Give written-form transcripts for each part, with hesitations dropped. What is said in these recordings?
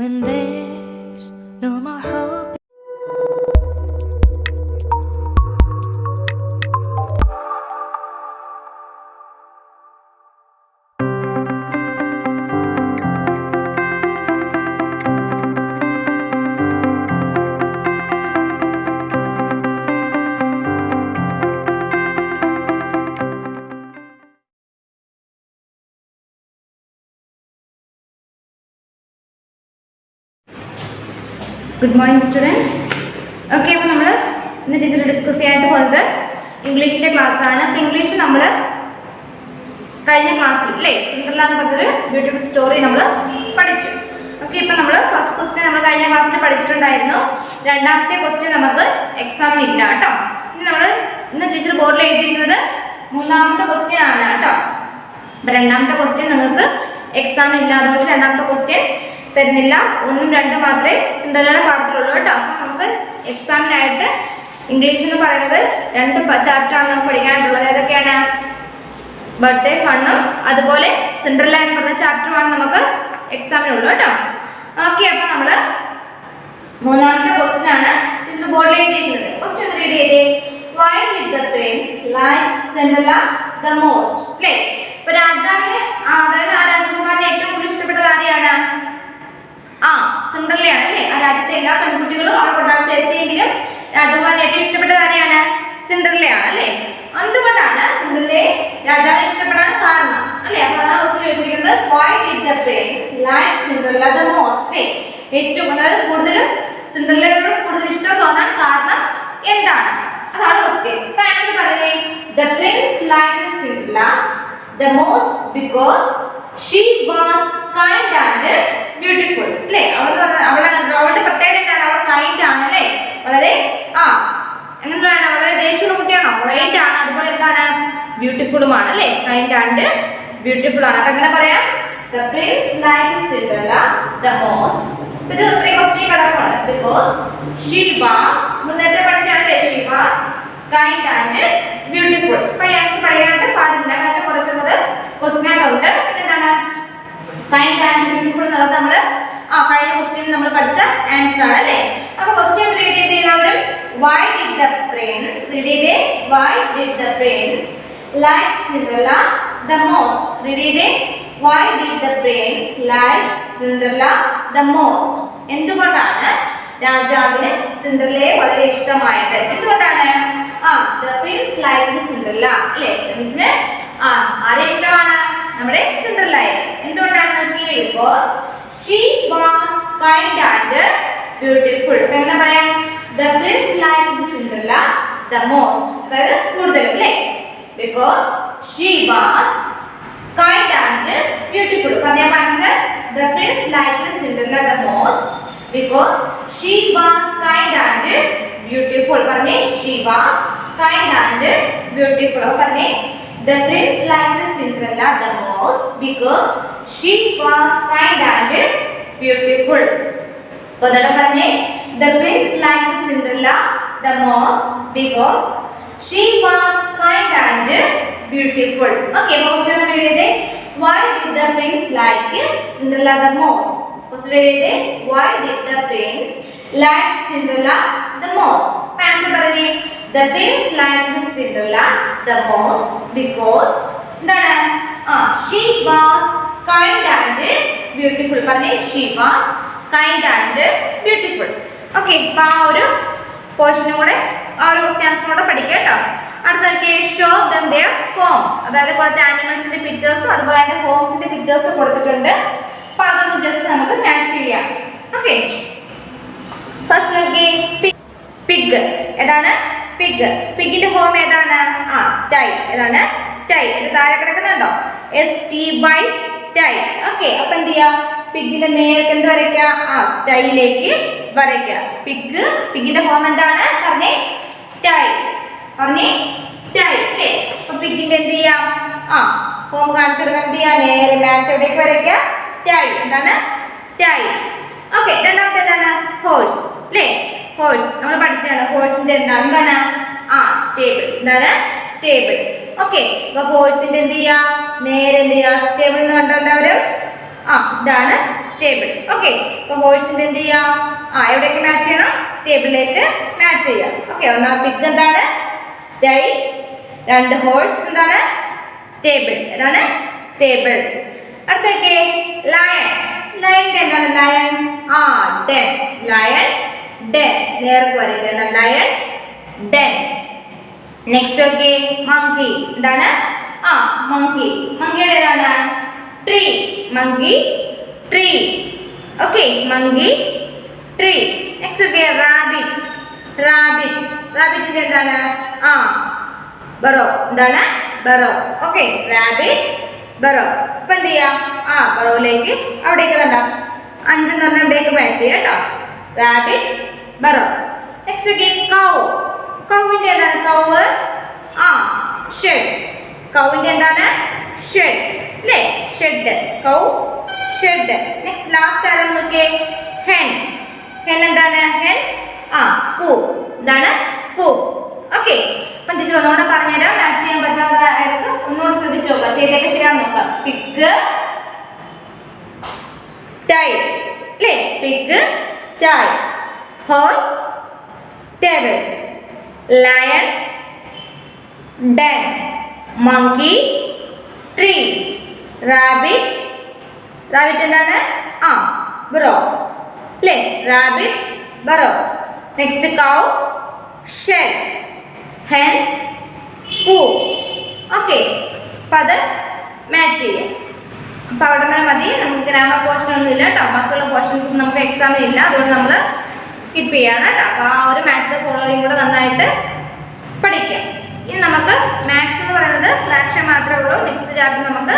When there's no more hope. Good morning students. Okay, അപ്പോൾ നമ്മൾ ഇന്ന് ടീച്ചർ ഡിസ്കസ് ചെയ്യാനായിട്ട് പോകുന്നത് ഇംഗ്ലീഷിന്റെ ക്ലാസ് ആണ്. അപ്പോൾ ഇംഗ്ലീഷ് നമ്മൾ കഴിഞ്ഞ ക്ലാസ്സിൽ അല്ലേ സിൻഡ്രല്ല എന്ന് പറഞ്ഞൊരു ബ്യൂട്ടിഫുൾ സ്റ്റോറി നമ്മൾ പഠിച്ചു. ഓക്കെ, ഇപ്പോൾ നമ്മൾ ഫസ്റ്റ് ക്വസ്റ്റ്യൻ നമ്മൾ കഴിഞ്ഞ ക്ലാസ്സിൽ പഠിച്ചിട്ടുണ്ടായിരുന്നു. രണ്ടാമത്തെ ക്വസ്റ്റ്യൻ നമുക്ക് എക്സാമിന് ഇല്ല കേട്ടോ. ഇന്ന് ടീച്ചർ ബോർഡിൽ എഴുതിയിരിക്കുന്നത് മൂന്നാമത്തെ ക്വസ്റ്റ്യൻ ആണ് കേട്ടോ. അപ്പോൾ രണ്ടാമത്തെ ക്വസ്റ്റ്യൻ നിങ്ങൾക്ക് എക്സാമിന് ഇല്ല, അതുകൊണ്ട് രണ്ടാമത്തെ ക്വസ്റ്റ്യൻ തരുന്നില്ല. 1ഉം 2ഉം മാത്രമേ സിൻഡ്രല്ലയുടെ പാഠത്തിലുള്ളൂ കേട്ടോ. അപ്പം നമുക്ക് എക്സാമിനായിട്ട് ഇംഗ്ലീഷ് എന്ന് പറയുന്നത് 2 ചാപ്റ്ററാണ് നമുക്ക് പഠിക്കാനായിട്ടുള്ളത്. ഏതൊക്കെയാണ്? ബർത്ത്ഡേ ഫണ്ണും അതുപോലെ സിൻഡ്രല്ല എന്ന് പറഞ്ഞ ചാപ്റ്ററുമാണ് നമുക്ക് എക്സാമിനുള്ളൂ കേട്ടോ. ഓക്കെ, അപ്പം നമ്മൾ മൂന്നാമത്തെ ക്വസ്റ്റ്യൻ ആണ് ടീച്ചർ ബോർഡിൽ എഴുതിയിരിക്കുന്നത്. ക്വസ്റ്റ്യൻ റീഡ് ചെയ്തേ. Why did the prince like Cinderella the most? അല്ലേ, ഇപ്പൊ രാജാവിന് അതായത് ആ രാജകുമാരനെ ഏറ്റവും കൂടുതൽ ഇഷ്ടപ്പെട്ടത് ആരെയാണ്? സിൻഡ്രല്ലയാണ് അല്ലേ. ആ രാജ്യത്തെ എല്ലാ പെൺകുട്ടികളും അവിടെ കൊട്ടാരത്തിൽ എത്തിയെങ്കിലും രാജകുമാരനെ ഏറ്റവും ഇഷ്ടപ്പെട്ടത് ആരെയാണ്? സിൻഡ്രല്ലയാണ് അല്ലേ. എന്തുകൊണ്ടാണ് സിൻഡ്രല്ലയെ രാജാവിനെ ഇഷ്ടപ്പെടാൻ കാരണം അല്ലേ? അപ്പൊ അതാണ് ക്വസ്റ്റ്യൻ ചോദിച്ചിരിക്കുന്നത്. Y did the prince like Cinderella the most? അല്ലേ, ഏറ്റവും അതായത് കൂടുതലും സിൻഡ്രല്ലയോട് കൂടുതൽ ഇഷ്ടം തോന്നാൻ കാരണം എന്താണ്? അതാണ് ക്വസ്റ്റ്യൻ. അപ്പൊ ആൻസർ പറയുന്നേ. The prince liked Cinderella the most because she was kind and beautiful. അല്ലേ, അവളുടെ പ്രത്യേകത എന്താണ്? അവൾ കൈൻഡ് ആണ് അല്ലേ, വളരെ എങ്ങനെയാണ്, വളരെ ദേഷ്യമുള്ള കുട്ടിയാണോ? റൈറ്റ് ആണ്. അതുപോലെ എന്താണ്? ബ്യൂട്ടിഫുള്ളുമാണ് അല്ലേ. കൈൻഡ് ആൻഡ് ബ്യൂട്ടിഫുൾ ആണ്. അതെങ്ങനെ പറയാം? The prince liked Cinderella the most. ഇത് ക്വസ്റ്റ്യൻ കിടപ്പുണ്ട്. Because she was, നേരത്തെ പഠിച്ചാണല്ലേ, she was kind and beautiful. അപ്പൊ ഈ ആൻസർ പറയാനായിട്ട് പാടില്ല, കാരണം കുറച്ചുള്ളത് ക്വസ്റ്റ്യനുണ്ട്. എന്താണ് കൈൻഡ് ആൻഡ് ബ്യൂട്ടിഫുൾ എന്നുള്ളത് നമ്മൾ കഴിഞ്ഞ ക്വസ്റ്റ്യൻ നമ്മൾ പഠിച്ച ആൻസർ ആണ് അല്ലേ. അപ്പൊ ക്വസ്റ്റ്യൻ റീഡ് ചെയ്ത് എല്ലാവരും. Why did the prince, read ചെയ്തേ. Why did the prince like Cinderella the most? Read ചെയ്തേ. Why did the prince like Cinderella the most? എന്തുകൊണ്ടാണ് രാജാവിന് സിൻഡ്രല്ലയെ വളരെ ഇഷ്ടമായത്? എന്തുകൊണ്ടാണ്? ദ പ്രിൻസ് ലൈക്ക്ഡ് സിൻഡ്രല്ല അല്ലേ. പ്രിൻസിന് ആരെ ഇഷ്ടമാണ്? നമ്മുടെ സിൻഡ്രല്ലയെ. എന്തുകൊണ്ടാണ് നോക്കി? Because she was kind and beautiful. എങ്ങനെ പറയാം? The prince liked Cinderella the most, അതായത് കൂടുതലും അല്ലേ. Because she was kind and beautiful. പറഞ്ഞ answer. The prince liked Cinderella the most because she was kind and beautiful. പറഞ്ഞേ. She was kind and beautiful. പറഞ്ഞേ. The prince liked Cinderella the most because she was kind and beautiful. ഒന്നുകൂടെ പറഞ്ഞേ. The prince liked Cinderella the most because she was kind and beautiful. Okay, question read ചെയ്തേ. Why did the prince like Cinderella the most? Question read ചെയ്തേ. Why did the prince like Cinderella the most? Answer പറഞ്ഞേ. The prince liked Cinderella the most because she was kind and beautiful. പറഞ്ഞേ. She was kind and beautiful. Okay, അപ്പോൾ ആ ഒരു പോർഷനും കൂടെ ആ ഒരു ക്വസ്റ്റ്യൻസും കൂടെ പഠിക്കാം കേട്ടോ. അടുത്ത ഷോ ദം ദെയർ ഹോംസ്, അതായത് കുറച്ച് ആനിമൽസിന്റെ പിക്ചേഴ്സും അതുപോലെ തന്നെ ഹോംസിന്റെ പിക്ചേഴ്സും കൊടുത്തിട്ടുണ്ട്. അപ്പോൾ അതൊന്ന് ജസ്റ്റ് നമുക്ക് മാച്ച് ചെയ്യാം. ഓക്കെ, ഫസ്റ്റ് നോക്കി. പിഗ് ഏതാണ്? പിഗ്. പിഗിന്റെ ഹോം ഏതാണ്? സ്റ്റൈ. ഏതാണ്? സ്റ്റൈ. ഇത് താഴെ കിടക്കുന്നുണ്ടോ? STY സ്റ്റൈ. ഓക്കെ, അപ്പൊ എന്ത് ചെയ്യാ? പിഗിന്റെ നേർക്ക് എന്ത് വരയ്ക്കുക? സ്റ്റൈയിലേക്ക് വരയ്ക്കുക. പിഗിന്റെ ഹോം എന്താണ്? പറഞ്ഞേ. സ്റ്റൈ. പറഞ്ഞേ. സ്റ്റൈ അല്ലേ. അപ്പൊ പിഗിന്റെ എന്ത് ചെയ്യാം? ഹോം കാണിച്ചു കൊടുക്കാൻ എന്ത് ചെയ്യാ? നേരെ മാച്ച് എവിടേക്ക് വരയ്ക്കുക? സ്റ്റൈ. എന്താണ്? സ്റ്റൈ. ഓക്കെ, രണ്ടാമത്തെ എന്താണ്? ഹോഴ്സ് അല്ലേ. ഹോഴ്സ് നമ്മൾ പഠിച്ചാണ്. ഹോഴ്സിന്റെ എന്താണ്? സ്റ്റേബിൾ. എന്താണ്? സ്റ്റേബിൾ. ഓക്കെ, അപ്പൊ ഹോഴ്സിന്റെ എന്ത് ചെയ്യാ? നേരെ എന്ത് ചെയ്യാ? സ്റ്റേബിൾ എന്ന് കണ്ടോ എല്ലാവരും? ഇതാണ് സ്റ്റേബിൾ. ഓക്കെ, അപ്പൊ ഹോഴ്സിന്റെ എന്ത് ചെയ്യാം, എവിടേക്ക് മാച്ച് ചെയ്യണം, സ്റ്റേബിളിലേക്ക് മാച്ച് ചെയ്യാം. ഓക്കെ, ഒന്നാമത്തെ പിഗ് എന്താണ്, സ്റ്റൈ. രണ്ട് ഹോഴ്സ് എന്താണ്, സ്റ്റേബിൾ. ഏതാണ്, സ്റ്റേബിൾ. അടുത്തൊക്കെ ലയൺ. ലയണിന്റെ എന്താണ്, ലയൺ ഡെൻ. ലയൺ ഡെൻ, നേർക്ക് വരയ്ക്കുക, lion den. Next okay monkey. എന്താണ്, മങ്കി. മങ്കിയുടെ ഏതാണ്, tree. Monkey tree. Okay, monkey tree. Next okay rabbit. Rabbit. റാബിറ്റിന്റെ എന്താണ്, ബറോ. എന്താണ്, ബറോ. Okay, rabbit Burrow. ഇപ്പൊ എന്ത് ചെയ്യാം, ബറോയിലേക്ക് അവിടേക്ക് കണ്ട 5 എന്ന് പറഞ്ഞാൽ ഇവിടേക്ക് മാച്ച് ചെയ്യാം കേട്ടോ. Rabbit burrow. Next okay cow. കൗവിന്റെ എന്താണ്, കൗവ് ഷെഡ്. കൗവിന്റെ എന്താണ്, ഷെഡ് അല്ലേ, shed. Cow shed. Next last ആരാണ് നോക്കിയേ, ഹെൻ. ഹെൻ എന്താണ്, ഹെൻ കൂ. എന്താണ്, കൂ. ഓക്കെ, അപ്പം ടീച്ചർ ഒന്നുകൂടെ പറഞ്ഞുതരാം, മാച്ച് ചെയ്യാൻ പറ്റുന്നതായിരിക്കും. ഒന്നുകൂടെ ശ്രദ്ധിച്ചു നോക്കാം, ചെയ്തൊക്കെ ശരിയാണെന്ന് നോക്കാം. പിഗ് സ്റ്റൈ അല്ലേ, pig sty. Horse stable. Lion den. Monkey tree. Rabbit. Rabbit എന്താണ്, ബറോ അല്ലേ, rabbit burrow. Next cow shed. Hen coop. Okay, അപ്പം അത് മാച്ച് ചെയ്യാം. അപ്പം അവിടെ വരെ മതി. നമുക്ക് ഗ്രാമർ പോർഷൻ ഒന്നും ഇല്ല കേട്ടോ, ബാക്കിയുള്ള പോർഷൻസ് നമുക്ക് എക്സാമിന് ഇല്ല, അതുകൊണ്ട് നമ്മൾ സ്കിപ്പ് ചെയ്യാണ് കേട്ടോ. അപ്പോൾ ആ ഒരു മാത്സ് ഫോളോയിങ് കൂടെ നന്നായിട്ട് പഠിക്കാം. ഇനി നമുക്ക് മാത്സ് എന്ന് പറയുന്നത് ഫ്രാക്ഷൻ മാത്രമേ ഉള്ളൂ. നെക്സ്റ്റ് ചാപ്റ്റർ നമുക്ക്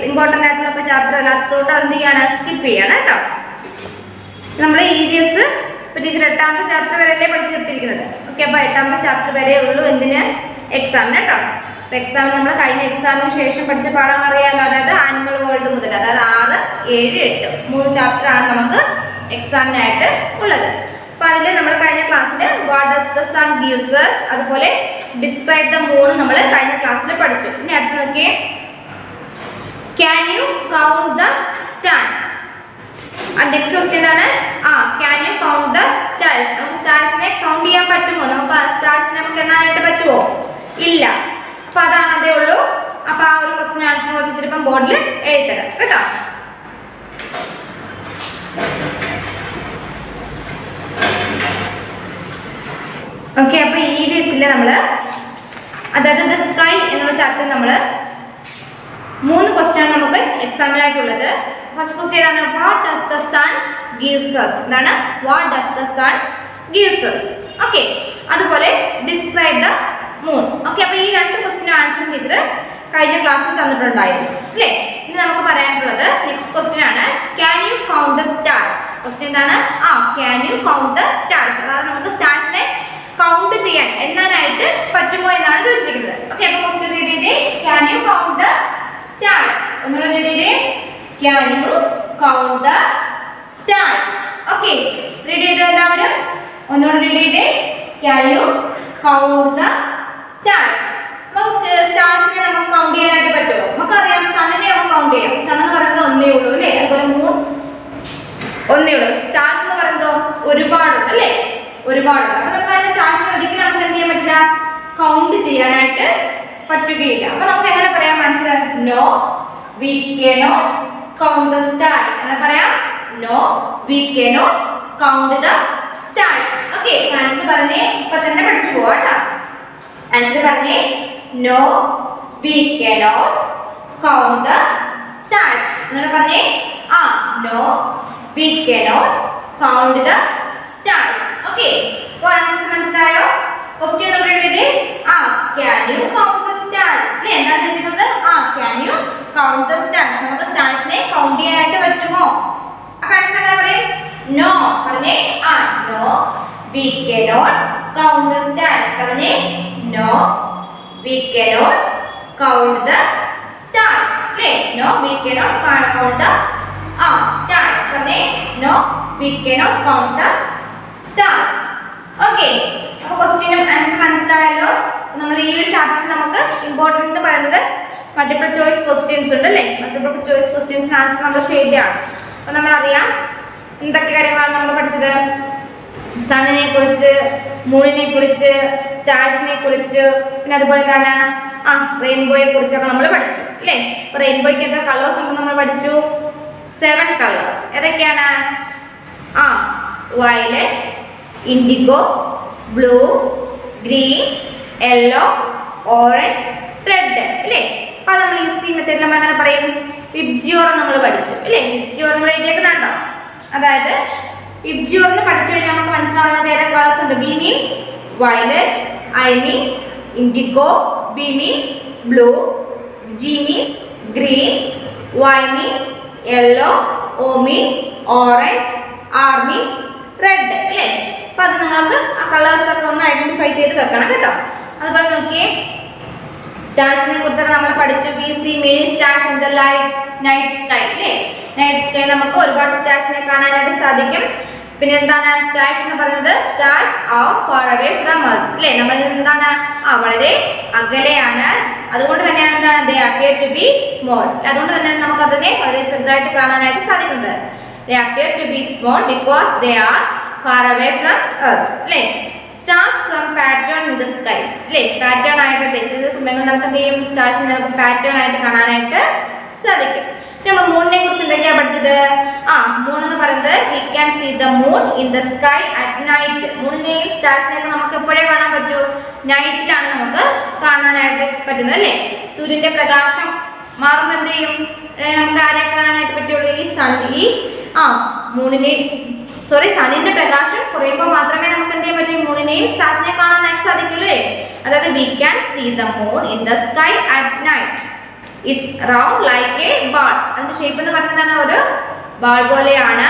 ഇമ്പോർട്ടൻ്റ് ആയിട്ടുള്ള ചാപ്റ്റർ അല്ലാത്തതുകൊണ്ട് എന്ത് ചെയ്യാണ്, സ്കിപ്പ് ചെയ്യാണ് കേട്ടോ. നമ്മൾ EVS ഇപ്പോൾ ടീച്ചർ 8ാമത്തെ ചാപ്റ്റർ വരെയല്ലേ പഠിച്ചു തീർത്തിരിക്കുന്നത്. ഓക്കെ, അപ്പോൾ 8ാമത്തെ ചാപ്റ്റർ വരെ ഉള്ളൂ എന്തിന്, എക്സാമിന് കേട്ടോ. അപ്പോൾ എക്സാമിന് നമ്മൾ കഴിഞ്ഞ എക്സാമിന് ശേഷം പഠിച്ച പാഠങ്ങൾ അറിയാമല്ലോ, അതായത് ആനിമൽ വേൾഡ് മുതൽ, അതായത് 6, 7, 8 3 ചാപ്റ്റർ ആണ് നമുക്ക് എക്സാമിനായിട്ട് ഉള്ളത്. അപ്പോൾ അതിൽ നമ്മൾ കഴിഞ്ഞ ക്ലാസ്സിൽ what does the sun gives us, അതുപോലെ ഡിസ്ക്രൈബ് ദ മൂൺ നമ്മൾ കഴിഞ്ഞ ക്ലാസ്സിൽ പഠിച്ചു. ഇനി അടുത്ത് നോക്കിയേ, can you count the stars. Next question ആണ്, can you count the stars. നമുക്ക് സ്റ്റാർസിനെ കൗണ്ട് ചെയ്യാൻ പറ്റുമോ, നമുക്ക് സ്റ്റാർസിനെ നമുക്ക് എണ്ണാനായിട്ട് പറ്റുമോ, ഇല്ല. അപ്പൊ അതാണ് അതേ ഉള്ളൂ. അപ്പൊ ആ ഒരു ക്വസ്റ്റ്യൻ ആൻസർ കൊടുത്തിട്ട് ബോർഡിൽ എഴുതണം കേട്ടോ. ഓക്കെ, അപ്പൊ EVSൽ നമ്മള്, അതായത് ദ സ്കൈ എന്നുള്ള ചാപ്റ്റർ നമ്മള് 3 ക്വസ്റ്റ്യൻ നമുക്ക് എക്സാമിനായിട്ടുള്ളത്. ഫസ്റ്റ് ക്വസ്റ്റ്യൻ ആണ് what does the sun gives us. എന്താണ്, what does the sun gives us. Okay, അതുപോലെ ഡിസ്ക്രൈബ് ദ മൂൺ. ഓക്കെ, അപ്പൊ ഈ 2 ക്വസ്റ്റ്യൻ ആൻസർ ടീച്ചർ കഴിഞ്ഞ ക്ലാസ്സിൽ തന്നിട്ടുണ്ടായിരുന്നു അല്ലേ. ഇനി നമുക്ക് പറയാനുള്ളത് നെക്സ്റ്റ് ക്വസ്റ്റ്യൻ ആണ്, can you count the stars. Question എന്താണ്, can you count the stars. അതായത് നമുക്ക് സ്റ്റാർസിനെ കൗണ്ട് ചെയ്യാൻ, എണ്ണാനായിട്ട് പറ്റുമോ എന്നാണ് ചോദിച്ചിരിക്കുന്നത്. ഓക്കെ, അപ്പൊ ക്വസ്റ്റ്യൻ റീഡ് ചെയ്തേ, can you count the stars. ഒന്നുകൂടെ റീഡ് ചെയ്തേ, can you count the stars. Okay, read ചെയ്തോ എല്ലാവരും, ഒന്നുകൂടെ റീഡ് ചെയ്തേ, can you count the stars. നമുക്ക് സ്റ്റാർസിനെ നമുക്ക് കൗണ്ട് ചെയ്യാനായിട്ട് പറ്റുമോ, നമുക്കറിയാം സണ്ണിനെ നമുക്ക് കൗണ്ട് ചെയ്യാം. സൺ എന്ന് പറയുന്നത് ഒന്നേ ഉള്ളൂ അല്ലേ, അതുപോലെ മൂൺ ഒന്നേ ഉള്ളൂ. സ്റ്റാർസ് എന്ന് പറയുന്നത് ഒരുപാടുണ്ട് അല്ലേ, ഒരുപാടുണ്ട്. അപ്പൊ നമുക്ക് അതിന്റെ സ്റ്റാർസിനെ ഒരിക്കലും നമുക്ക് എന്ത് ചെയ്യാൻ പറ്റില്ല, കൗണ്ട് ചെയ്യാനായിട്ട് പറ്റുകയില്ല. അപ്പൊ നമുക്ക് എങ്ങനെ പറയാം, മനസ്സിലായി, no we cannot count the stars. എങ്ങനെ പറയാം, no we cannot count the stars. Okay, answer പറഞ്ഞേ, ഇപ്പൊ തന്നെ പഠിച്ചു പോവാ കേട്ടോ. ആൻസർ പറഞ്ഞേ, no we cannot count the stars. എന്നിട്ട് പറഞ്ഞേ, no we cannot count the stars. Okay, അപ്പോൾ ആൻസർ മനസ്സിലായോ? ക്വസ്റ്റ്യൻ നമ്മൾ എഴുതി, can you count the stars അല്ലേ, എന്താണ് ഉദ്ദേശിക്കുന്നത്, can you count the stars. നമുക്ക് സ്റ്റാർസിനെ കൗണ്ട് ചെയ്യാനായിട്ട് പറ്റുമോ? അപ്പൊ ആൻസർ എന്താ പറയും, നോ. പറഞ്ഞേ, no we cannot count the stars. പറഞ്ഞേ, no we cannot count the stars അല്ലേ, no we cannot count the stars. പറഞ്ഞേ, no we cannot count the stars. Okay, അപ്പോൾ ക്വസ്റ്റ്യനും ആൻസർ മനസ്സിലായല്ലോ. നമ്മൾ ഈ ഒരു ചാപ്റ്ററിൽ നമുക്ക് ഇമ്പോർട്ടൻ്റ് എന്ന് പറയുന്നത് മൾട്ടിപ്പിൾ ചോയ്സ് ക്വസ്റ്റ്യൻസ് ഉണ്ട് അല്ലേ. മൾട്ടിപ്പിൾ ചോയ്സ് ക്വസ്റ്റ്യൻസിന് ആൻസർ നമ്മൾ ചെയ്തതാണ്. അപ്പൊ നമ്മളറിയാം എന്തൊക്കെ കാര്യങ്ങളാണ് നമ്മൾ പഠിച്ചത്. സണ്ണിനെ കുറിച്ച്, മൂണിനെ കുറിച്ച്, സ്റ്റാർസിനെ കുറിച്ച്, പിന്നെ അതുപോലെ എന്താണ് റെയിൻബോയെ കുറിച്ചൊക്കെ നമ്മൾ പഠിച്ചു അല്ലേ. അപ്പൊ റെയിൻബോയ്ക്ക് എത്ര കളേഴ്സ് ഉണ്ടെന്ന് നമ്മൾ പഠിച്ചു. 7 കളേഴ്സ്. ഏതൊക്കെയാണ്? Violet, IndiGo, blue, green, yellow, orange, red അല്ലേ. അപ്പൊ നമ്മൾ ഈസി മെത്തേഡിൽ നമ്മൾ അങ്ങനെ പറയും. വിബ്ജിയോർ നമ്മൾ പഠിച്ചു അല്ലേ. വിബ്ജിയോർ നമ്മൾ എഴുതിയേക്കുന്നുണ്ടോ? അതായത് വിബ്ജിയോറിന് പഠിച്ചു കഴിഞ്ഞാൽ നമുക്ക് മനസ്സിലാവുന്നത് ഏതൊക്കെ കളേഴ്സ് ഉണ്ട്. B means violet, I means indigo, B means blue, G means green, Y means yellow, O means orange, R means red അല്ലേ. അപ്പൊ അത് നിങ്ങൾക്ക് ആ കളേഴ്സ് ഒക്കെ ഒന്ന് ഐഡന്റിഫൈ ചെയ്ത് വെക്കണം കേട്ടോ. അതുപോലെ നോക്കിയേ, സ്റ്റാർസിനെ കുറിച്ചൊക്കെ നമ്മൾ പഠിച്ചു. We see many stars in the night sky അല്ലേ. നൈറ്റ് സ്കൈ നമുക്ക് ഒരുപാട് സ്റ്റാർസിനെ കാണാനായിട്ട് സാധിക്കും. പിന്നെ എന്താണ് സ്റ്റാർസ് എന്ന് പറയുന്നത്? Stars are far away from us അല്ലേ. നമ്മൾ എന്താണ് വളരെ അകലെയാണ്. അതുകൊണ്ട് തന്നെയാണ് എന്താണ് they appear to be small. അതുകൊണ്ട് തന്നെയാണ് നമുക്ക് അതിനെ വളരെ ചെറുതായിട്ട് കാണാനായിട്ട് സാധിക്കുന്നത്. They appear to be small because they are far away from us അല്ലേ. Stars from pattern in the sky അല്ലേ. പാറ്റേൺ ആയിട്ട് ചില സമയങ്ങളിൽ നമുക്ക് എന്ത് ചെയ്യും, സ്റ്റാർസിനെ നമുക്ക് പാറ്റേൺ ആയിട്ട് കാണാനായിട്ട് സാധിക്കും. നമ്മൾ മൂണിനെ കുറിച്ച് എന്തൊക്കെയാണ് പഠിച്ചത്? മൂൺ എന്ന് പറയുന്നത് we can see the moon in the sky at night. മൂണിനെയും സ്റ്റാർസിനെയൊക്കെ നമുക്ക് എപ്പോഴേ കാണാൻ പറ്റൂ? നൈറ്റിലാണ് നമുക്ക് കാണാനായിട്ട് പറ്റുന്നത് അല്ലേ. സൂര്യന്റെ പ്രകാശം മാറുമ്പോൾ എന്ത് ചെയ്യും, നമുക്ക് ആരെ കാണാനായിട്ട് പറ്റുള്ളൂ? ഈ സണ്ണിന്റെ പ്രകാശം കുറയുമ്പോൾ മാത്രമേ നമുക്ക് എന്ത് ചെയ്യാൻ പറ്റൂ? മൂണിനെയും സ്റ്റാർസിനെയും കാണാനായിട്ട് സാധിക്കുള്ളൂ. അതായത് we can see the moon in the sky at night. It's round like a ball. അതിന്റെ ഷേപ്പ് എന്ന് പറയുന്നത് ഒരു ബോൾ പോലെയാണ്.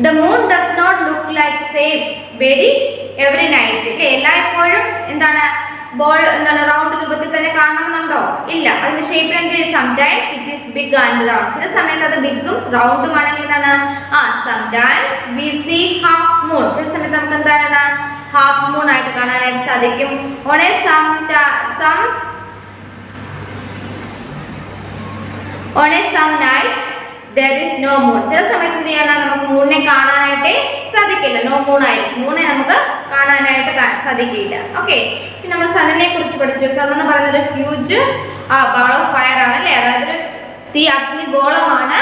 The moon does not look like same every night അല്ലേ. എല്ലായ്പ്പോഴും എന്താണ് ബോൾ എന്താണ് റൗണ്ട് രൂപത്തിൽ തന്നെ കാണണമെന്നുണ്ടോ? ഇല്ല. അതിന്റെ ഷേപ്പിൽ എന്ത് ചെയ്യും? Sometimes it is big and round. ചില സമയത്ത് അത് ബിഗും റൗണ്ടും ആണെങ്കിൽ എന്താണ് sometimes we see half moon. ചില സമയത്ത് നമുക്ക് എന്താണ് ഹാഫ് മൂൺ ആയിട്ട് കാണാനായിട്ട് സാധിക്കും. On some nights there is no moon. ചില സമയത്ത് എന്ത് ചെയ്യാനാ നമുക്ക് മൂണിനെ കാണാനായിട്ട് സാധിക്കില്ല. നോ മൂൺ ആയിരിക്കും. മൂണെ നമുക്ക് കാണാനായിട്ട് സാധിക്കില്ല. ഓക്കെ. പിന്നെ നമ്മൾ സണ്ണിനെ കുറിച്ച് പഠിച്ചു. സൺ എന്ന് പറയുന്നത് ഒരു ഹ്യൂജ് ബോൾ ഓഫ് ഫയർ ആണ് അല്ലേ. അതായത് ഒരു തീ അഗ്നിഗോളമാണ്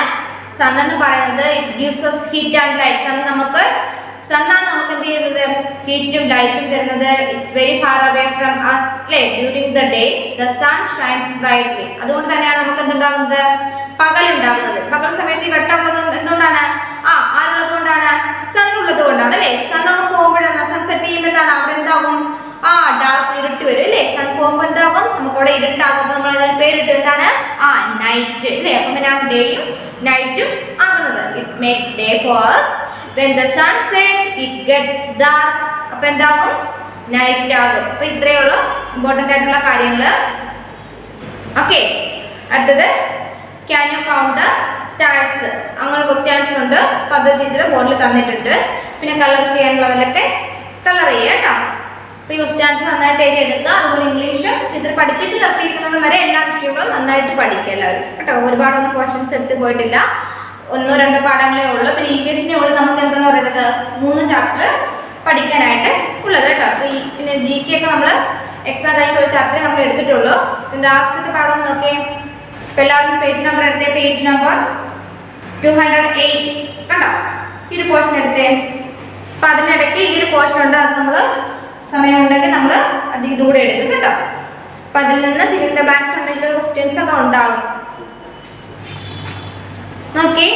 സൺ എന്ന് പറയുന്നത്. It gives us heat and light. സണ്ണാണ് നമുക്ക് എന്ത് ചെയ്യുന്നത്? ഹീറ്റും ലൈറ്റും തരുന്നത്. It's very far away from us അല്ലേ. During the day the sun shines brightly. അതുകൊണ്ട് തന്നെയാണ് നമുക്ക് എന്തുണ്ടാകുന്നത്? പകൽ ഉണ്ടാകുന്നത്. പകൽ സമയത്ത് ഈ വെട്ടമുള്ളത് എന്തുകൊണ്ടാണ്? ആരുള്ളത് കൊണ്ടാണ്? സൺ ഉള്ളത് കൊണ്ടാണ് അല്ലേ. സൺ അങ്ങ് പോകുമ്പോഴാണ് സൺസെറ്റ് ചെയ്യുമ്പോൾ എന്താണ് അവിടെ എന്താകും? ഡാർക്ക് ഇരുട്ട് വരും അല്ലേ. സൺ പോകുമ്പോൾ എന്താകും? നമുക്ക് അവിടെ ഇരുട്ടാകും. നമ്മൾ അതിന് പേരിട്ട് എന്താണ്? നൈറ്റ് അല്ലേ. അപ്പൊ അങ്ങനെയാണ് ഡേയും നൈറ്റും ആകുന്നത്. It's make day for us. When the sun sets, it gets dark. അപ്പോൾ എന്താകും? നൈറ്റ് ആകും. അപ്പോൾ ഇത്രയുള്ള ഇമ്പോർട്ടൻ്റ് ആയിട്ടുള്ള കാര്യങ്ങൾ. ഓക്കെ. അടുത്തത് can you count the stars? അങ്ങനെ ക്വസ്റ്റ്യൻസ് ഉണ്ട്. അപ്പോൾ അത് ടീച്ചർ ബോർഡിൽ തന്നിട്ടുണ്ട്. പിന്നെ കളർ ചെയ്യാനുള്ളതിലൊക്കെ കളർ ചെയ്യുക കേട്ടോ. അപ്പോൾ ഈ ക്വസ്റ്റ്യൻസ് നന്നായിട്ട് എഴുതി എടുക്കുക. അതുപോലെ ഇംഗ്ലീഷ് ടീച്ചർ പഠിപ്പിച്ച് നിർത്തിയിരിക്കുന്നത് വരെ എല്ലാ വിഷയങ്ങളും നന്നായിട്ട് പഠിക്കുക എല്ലാവരും കേട്ടോ. ഒരുപാടൊന്നും ക്വസ്റ്റ്യൻസ് എടുത്ത് പോയിട്ടില്ല. 1-2 പാഠങ്ങളേ ഉള്ളൂ. പിന്നെ EVSനെ ഉള്ളു നമുക്ക് എന്താന്ന് പറയുന്നത് 3 ചാപ്റ്റർ പഠിക്കാനായിട്ട് ഉള്ളത് കേട്ടോ. അപ്പോൾ പിന്നെ GK ഒക്കെ നമ്മൾ എക്സാം കഴിഞ്ഞ ഒരു ചാപ്റ്റർ നമ്മൾ എടുത്തിട്ടുള്ളൂ. ലാസ്റ്റത്തെ പാഠം നോക്കിയേ. അപ്പോൾ എല്ലാവരും പേജ് നമ്പർ എടുത്തേ. പേജ് നമ്പർ 208 കണ്ടോ? ഈ ഒരു പോർഷൻ എടുത്തേ. അപ്പം അതിനിടയ്ക്ക് ഈ ഒരു പോർഷൻ ഉണ്ട്. അത് നമ്മൾ സമയമുണ്ടെങ്കിൽ നമ്മൾ ഇതുകൂടെ എടുക്കും കേട്ടോ. അപ്പം അതിൽ നിന്ന് ഫിൽ ഇൻ ദ ബ്ലാങ്ക്സ് എന്തെങ്കിലും ക്വസ്റ്റ്യൻസ് ഒക്കെ ഉണ്ടാകും. നോക്കി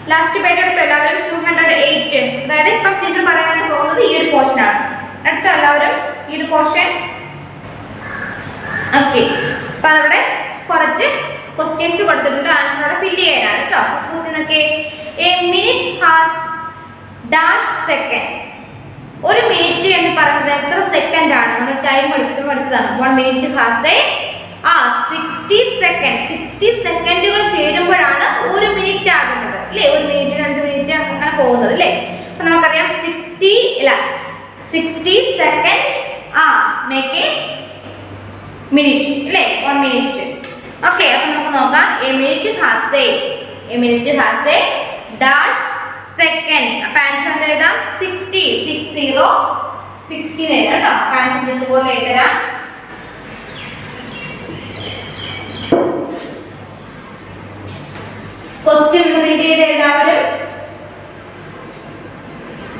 ലാസ്റ്റ് പേജ് എടുത്തു എല്ലാവരും. 208. അതായത് ഇപ്പം ടീച്ചർ പറയാനായിട്ട് പോകുന്നത് ഈ ഒരു പോർഷൻ ആണ്. അടുത്ത എല്ലാവരും ഈ ഒരു പോർഷൻ. ഓക്കെ. അപ്പൊ അതവിടെ കുറച്ച് ക്വസ്റ്റ്യൻസ് കൊടുത്തിട്ടുണ്ട്. ആൻസർ അവിടെ ഫില്ല് ചെയ്യാനാണ് കേട്ടോ. ഫസ്റ്റ് ക്വസ്റ്റ്യൻ ഒക്കെ A minute has dash seconds. ഒരു മിനിറ്റ് എന്ന് പറയുന്നത് എത്ര സെക്കൻഡ് ആണ്? നമ്മൾ ടൈം പഠിച്ചതാണ്. 1 minute ഹാസ് എ 60 സെക്കൻഡ്. 60 സെക്കൻഡുകൾ ചേരുമ്പോഴാണ് ഒരു മിനിറ്റ് ആകുന്നത് അല്ലേ. 1 മിനിറ്റ് 2 മിനിറ്റ് അങ്ങനെ പോകുന്നത് അല്ലേ. അപ്പൊ നമുക്കറിയാം 60 സെക്കൻഡ് മേക്ക് എ മിനിറ്റ് അല്ലേ. 1 minute. ഓക്കെ. അപ്പൊ നമുക്ക് നോക്കാം. A minute has A A minute has a dash seconds. അപ്പോൾ ആൻസർ എന്താ എഴുതാം? 60 എഴുതാം കേട്ടോ. ആൻസർ ജസ്റ്റ് ബോർഡിൽ എഴുതരാം. ക്വസ്റ്റ്യൻ റീഡ് ചെയ്ത് എല്ലാവരും.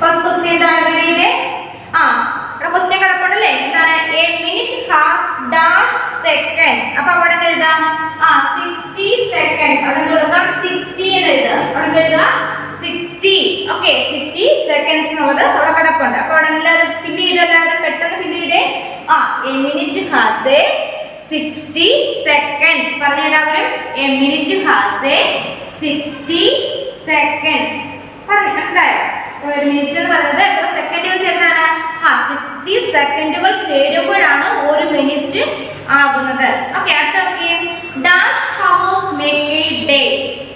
ഫസ്റ്റ് ക്വസ്റ്റ്യൻ എന്താണ് റീഡ് ചെയ്തേ? ഇവിടെ ക്വസ്റ്റ്യൻ കിടപ്പുണ്ടല്ലേ, എന്താണ്? A minute has dash seconds. അപ്പൊ അവിടെ എഴുതാം 60 സെക്കൻഡ്സ്. അവിടെ കൊടുക്കാം 60 എന്ന് എഴുതാം. അവിടെ എഴുതാം 60. ഓക്കെ, 60 സെക്കൻഡ്സ് എന്നുള്ളത് അവിടെ കിടപ്പുണ്ട്. അപ്പൊ അവിടെ എല്ലാവരും ഫില്ല് ചെയ്ത്, എല്ലാവരും പെട്ടെന്ന് ഫില്ല് ചെയ്തേ. A minute has A 60 seconds. പറഞ്ഞ എല്ലാവരും. A minute has A 60 seconds. പറഞ്ഞു മനസ്സിലായോ? ഒരു മിനിറ്റ് എന്ന് പറയുന്നത് എത്ര സെക്കൻഡുകൾ ചേർന്നാണ്? 60 സെക്കൻഡുകൾ ചേരുമ്പോഴാണ് ഒരു മിനിറ്റ് ആകുന്നത്. ഓക്കെ, അടുത്ത നോക്കിയേ. Dash hours make a day.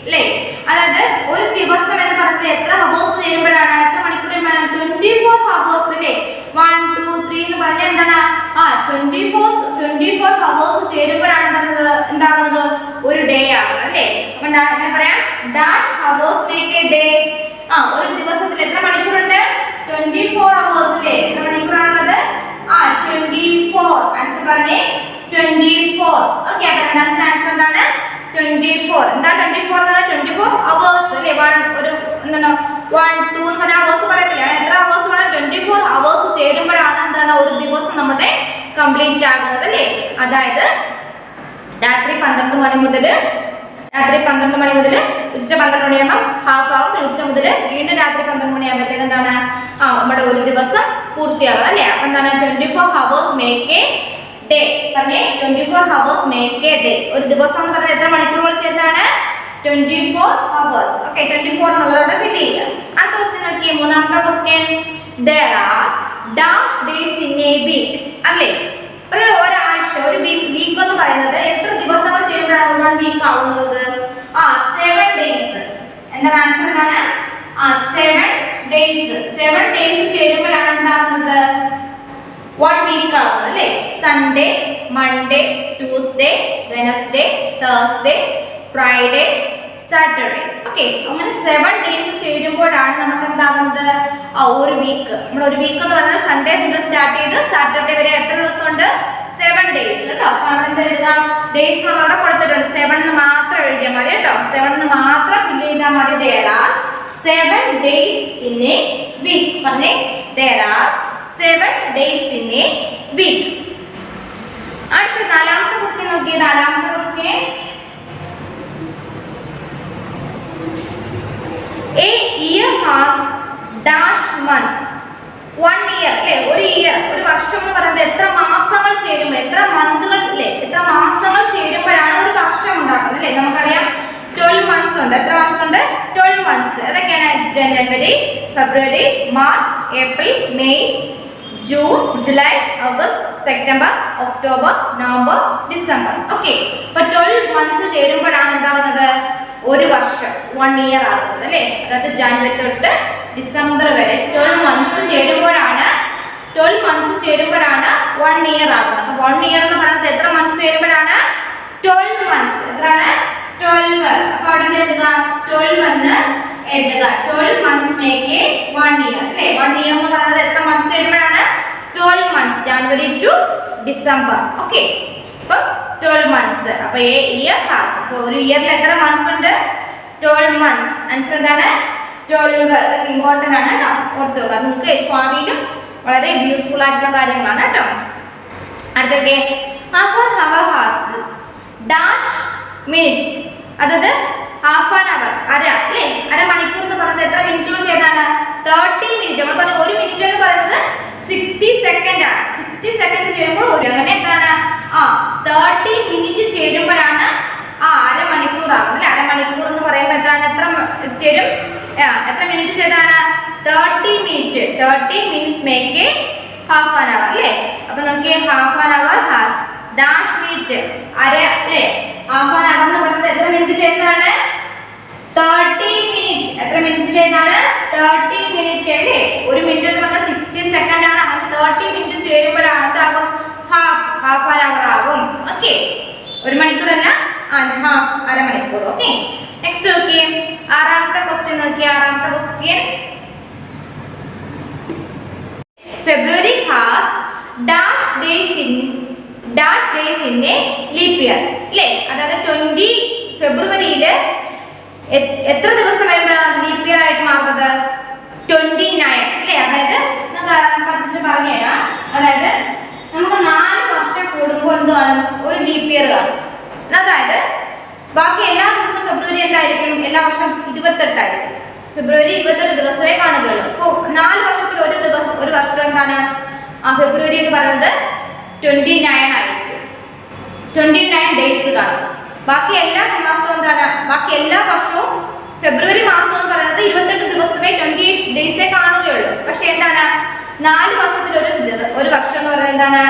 അല്ലേ, അതായത് ഒരു ദിവസം എന്ന് പറയുന്നത് എത്ര ഹവേഴ്സ് ചേരുമ്പോഴാണ്, എത്ര മണിക്കൂർ 24 ഹവേഴ്സ് അല്ലേ. 1 2 3 എന്ന് പറഞ്ഞാൽ എന്താണ്? 24 ഹവേഴ്സ് ചേരുമ്പോഴാണ് എന്താകുന്നത്? ഒരു ഡേ ആകുന്നത് അല്ലേ. അപ്പൊ അങ്ങനെ പറയാം, dash hours make a day. ഒരു ദിവസത്തിൽ എത്ര മണിക്കൂറുണ്ട്? 24 ഹവേഴ്സ് അല്ലേ. എത്ര മണിക്കൂറാണുള്ളത്? 24. ആൻസർ പറഞ്ഞേ 24. ഓക്കെ, അപ്പോൾ രണ്ടാമത്തെ ആൻസർ എന്താണ്? 24. എന്താ 24 എന്നത്? 24 ഹവേഴ്സ് അല്ലേ. ഒരു എന്താണ് 1 2 എന്ന് പറഞ്ഞ ഹവേഴ്സ് പറയത്തില്ല. എത്ര ഹവേഴ്സ് വേണം? 24 ഹവേഴ്സ് ചേരുമ്പോഴാണ് എന്താണ് ഒരു ദിവസം നമ്മുടെ കംപ്ലീറ്റ് ആകുന്നത് അല്ലേ. അതായത് രാത്രി 12 മണി മുതൽ ഉച്ച 12 മണിയാകുമ്പോൾ ഹാഫ് ആവും. ഉച്ച മുതൽ വീണ്ടും രാത്രി 12 മണിയാകുമ്പോഴത്തേക്ക് എന്താണ് നമ്മുടെ ഒരു ദിവസം പൂർത്തിയാകും അല്ലേ. അപ്പൊ എന്താണ് 24 ഹവേഴ്സ് മേക്ക് എ ഡേ. പറഞ്ഞേ 24 ഹവേഴ്സ് മേക്ക് എ ഡേ. ഒരു ദിവസം എന്ന് പറഞ്ഞാൽ എത്ര മണിക്കൂറുകൾ ചേർന്നാണ്? 24 ഹവേഴ്സ്. ഓക്കെ, 24 എന്നുള്ളതോടെ ഫില്ല് ചെയ്യുക. അടുത്ത ക്വസ്റ്റ്യൻ നോക്കിയേ, മൂന്നാമത്തെ question. There are dash days in a week. അല്ലേ, ഒരാഴ്ച, ഒരു വീക്ക് എന്ന് പറയുന്നത് എത്ര ദിവസങ്ങൾ ചേരുമ്പോഴാണ് 1 വീക്ക് ആവുന്നത്? 7 ഡേയ്സ്. എന്താണ് ആൻസർ? എന്താണ്? 7 ഡേയ്സ്. 7 ഡേയ്സ് ചേരുമ്പോഴാണ് എന്താകുന്നത്? 1 വീക്ക് ആവുന്നത് അല്ലേ. Sunday, Monday, Tuesday, Wednesday, Thursday, Friday, Saturday. Okay, അങ്ങനെ 7 ഡേയ്സ് ചേരുമ്പോഴാണ് നമുക്ക് എന്താകുന്നത്? ഒരു വീക്ക്. നമ്മൾ ഒരു വീക്ക് എന്ന് പറയുന്നത് സൺഡേ മുതൽ സ്റ്റാർട്ട് ചെയ്ത് സാറ്റർഡേ വരെ എത്ര ദിവസമുണ്ട്? 7 ഡേയ്സ് കേട്ടോ. അപ്പൊ അവിടെ എന്താ എഴുതുക? ഡേയ്സ് അവിടെ കൊടുത്തിട്ടുണ്ട്. 7 എന്ന് മാത്രം എഴുതിയാൽ മതി കേട്ടോ. 7 എന്ന് മാത്രം ഫില്ല് ചെയ്താൽ മതി. There are 7 days in a week. പറഞ്ഞേ, there are 7 days in a week. അടുത്ത നാലാമത്തെ ക്വസ്റ്റ്യൻ നോക്കിയേ. നാലാമത്തെ question. A year has dash month. 1 year അല്ലേ. ഒരു ഇയർ, ഒരു വർഷം എന്ന് പറയുന്നത് എത്ര മാസങ്ങൾ ചേരുമ്പോൾ, എത്ര മന്തുകൾ അല്ലേ, എത്ര മാസങ്ങൾ ചേരുമ്പോഴാണ് ഒരു വർഷം ഉണ്ടാക്കുന്നത് അല്ലേ. നമുക്കറിയാം 12 months ഉണ്ട്. എത്ര മാസം ഉണ്ട്? 12 months. ഏതൊക്കെയാണ്? ജനുവരി, ഫെബ്രുവരി, March, April, May, June, July, August, September, October, November, December. Okay, അപ്പൊ 12 months ചേരുമ്പോഴാണ് എന്താകുന്നത്? ഒരു വർഷം, 1 year ആകുന്നത് അല്ലേ. അതായത് ജനുവരി തൊട്ട് ഡിസംബർ വരെ 12 months ചേരുമ്പോഴാണ് 1 year ആകുന്നത്. അപ്പൊ 1 year എന്ന് പറയുന്നത് എത്ര months ചേരുമ്പോഴാണ്? 12 months. എത്രയാണ്? 12. അപ്പൊ അവിടെ എഴുതുക 12 എന്ന് എഴുതുക. 12 months make a 1 year അല്ലേ. 1 year എന്ന് പറയുന്നത് എത്ര months ചേരുമ്പോഴാണ്? 12 months. January to December. Okay, അപ്പൊ 12 months. അപ്പൊ a year has. അപ്പൊ ഒരു ഇയറിൽ എത്ര months ഉണ്ട്? 12 months. ആൻസർ എന്താണ്? 12. ഇമ്പോർട്ടന്റ് ആണ് കേട്ടോ. ഓർത്ത് വെക്കുക. നിങ്ങൾക്ക് ഭാവിയിലും വളരെ യൂസ്ഫുൾ ആയിട്ടുള്ള കാര്യങ്ങളാണ് കേട്ടോ. അടുത്തൊക്കെ half an hour has dash minutes. അതായത് ഹാഫ് ആൻ അവർ, അല്ലേ, അരമണിക്കൂർ എന്ന് പറയുന്നത് എത്ര മിനിറ്റുകൾ ചെയ്താണ്? 30 മിനിറ്റ്. നമ്മൾ പറഞ്ഞ ഒരു മിനിറ്റ് എന്ന് പറയുന്നത് 60 സെക്കൻഡ് ആണ്. 60 സെക്കൻഡ് ചേരുമ്പോൾ അങ്ങനെ എന്താണ്? 30 മിനിറ്റ് ചേരുമ്പോഴാണ് അരമണിക്കൂർ ആകുന്നത്. അരമണിക്കൂർ എന്ന് പറയുമ്പോൾ എത്രയാണ്? എത്ര ചേരും? എത്ര മിനിറ്റ് ചെയ്താണ്? 30 minute. 30 minutes make A half an അവർ അല്ലേ. അപ്പൊ നോക്കിയേ, half an hour has dash minute. അല്ലേ, ഹാഫ് ആൻ അവർ എന്ന് പറയുന്നത് എത്ര മിനിറ്റ് ചേരുന്നതാണ്? 30 മിനിറ്റ്. എത്ര മിനിറ്റ് ചേരുന്നതാണ്? 30 മിനിറ്റ് അല്ലേ. ഒരു മിനിറ്റ് എന്ന് പറഞ്ഞാൽ 60 സെക്കൻഡ് ആണ്. അങ്ങനെ 30 മിനിറ്റ് ചേരുമ്പോഴാണ് എന്താകും? ഹാഫ് ആൻ അവർ ആകും. ഓക്കെ, ഒരു മണിക്കൂറല്ല, അരമണിക്കൂർ. ഓക്കെ, നെക്സ്റ്റ് നോക്കിയേ ആറാമത്തെ ക്വസ്റ്റ്യൻ നോക്കിയേ. ആറാമത്തെ question, February has dash days in a leap year അല്ലേ. അതായത് 20 ഫെബ്രുവരിയിൽ എത്ര ദിവസം വരുമ്പോഴാണ് ലീപ് ഇയർ ആയിട്ട് മാറുന്നത്? 29 അല്ലേ. അതായത് നമുക്ക് പറഞ്ഞുതരാം. അതായത് നമുക്ക് 4 വർഷം കൂടുമ്പോൾ എന്ത് കാണും? ഒരു ലീപ് ഇയർ കാണും. അതായത് ബാക്കി എല്ലാ ദിവസവും ഫെബ്രുവരി എന്തായിരിക്കും? എല്ലാ വർഷം 28 ആയിരിക്കും. ഫെബ്രുവരി 28 ദിവസമേ കാണുകയുള്ളൂ. അപ്പോൾ 4 വർഷത്തിൽ ഒരു വർഷം എന്താണ് ഫെബ്രുവരി എന്ന് പറയുന്നത് 29 ആയിരിക്കും. 29 ഡേയ്സ് കാണും. ബാക്കി എല്ലാ മാസവും എന്താണ്? ബാക്കി എല്ലാ വർഷവും ഫെബ്രുവരി മാസം എന്ന് പറയുന്നത് 28 ദിവസമേ 28 ഡേയ്സേ കാണുകയുള്ളൂ. പക്ഷെ എന്താണ് 4 വർഷത്തിൽ ഒരു വർഷം എന്ന് പറയുന്നത് എന്താണ്?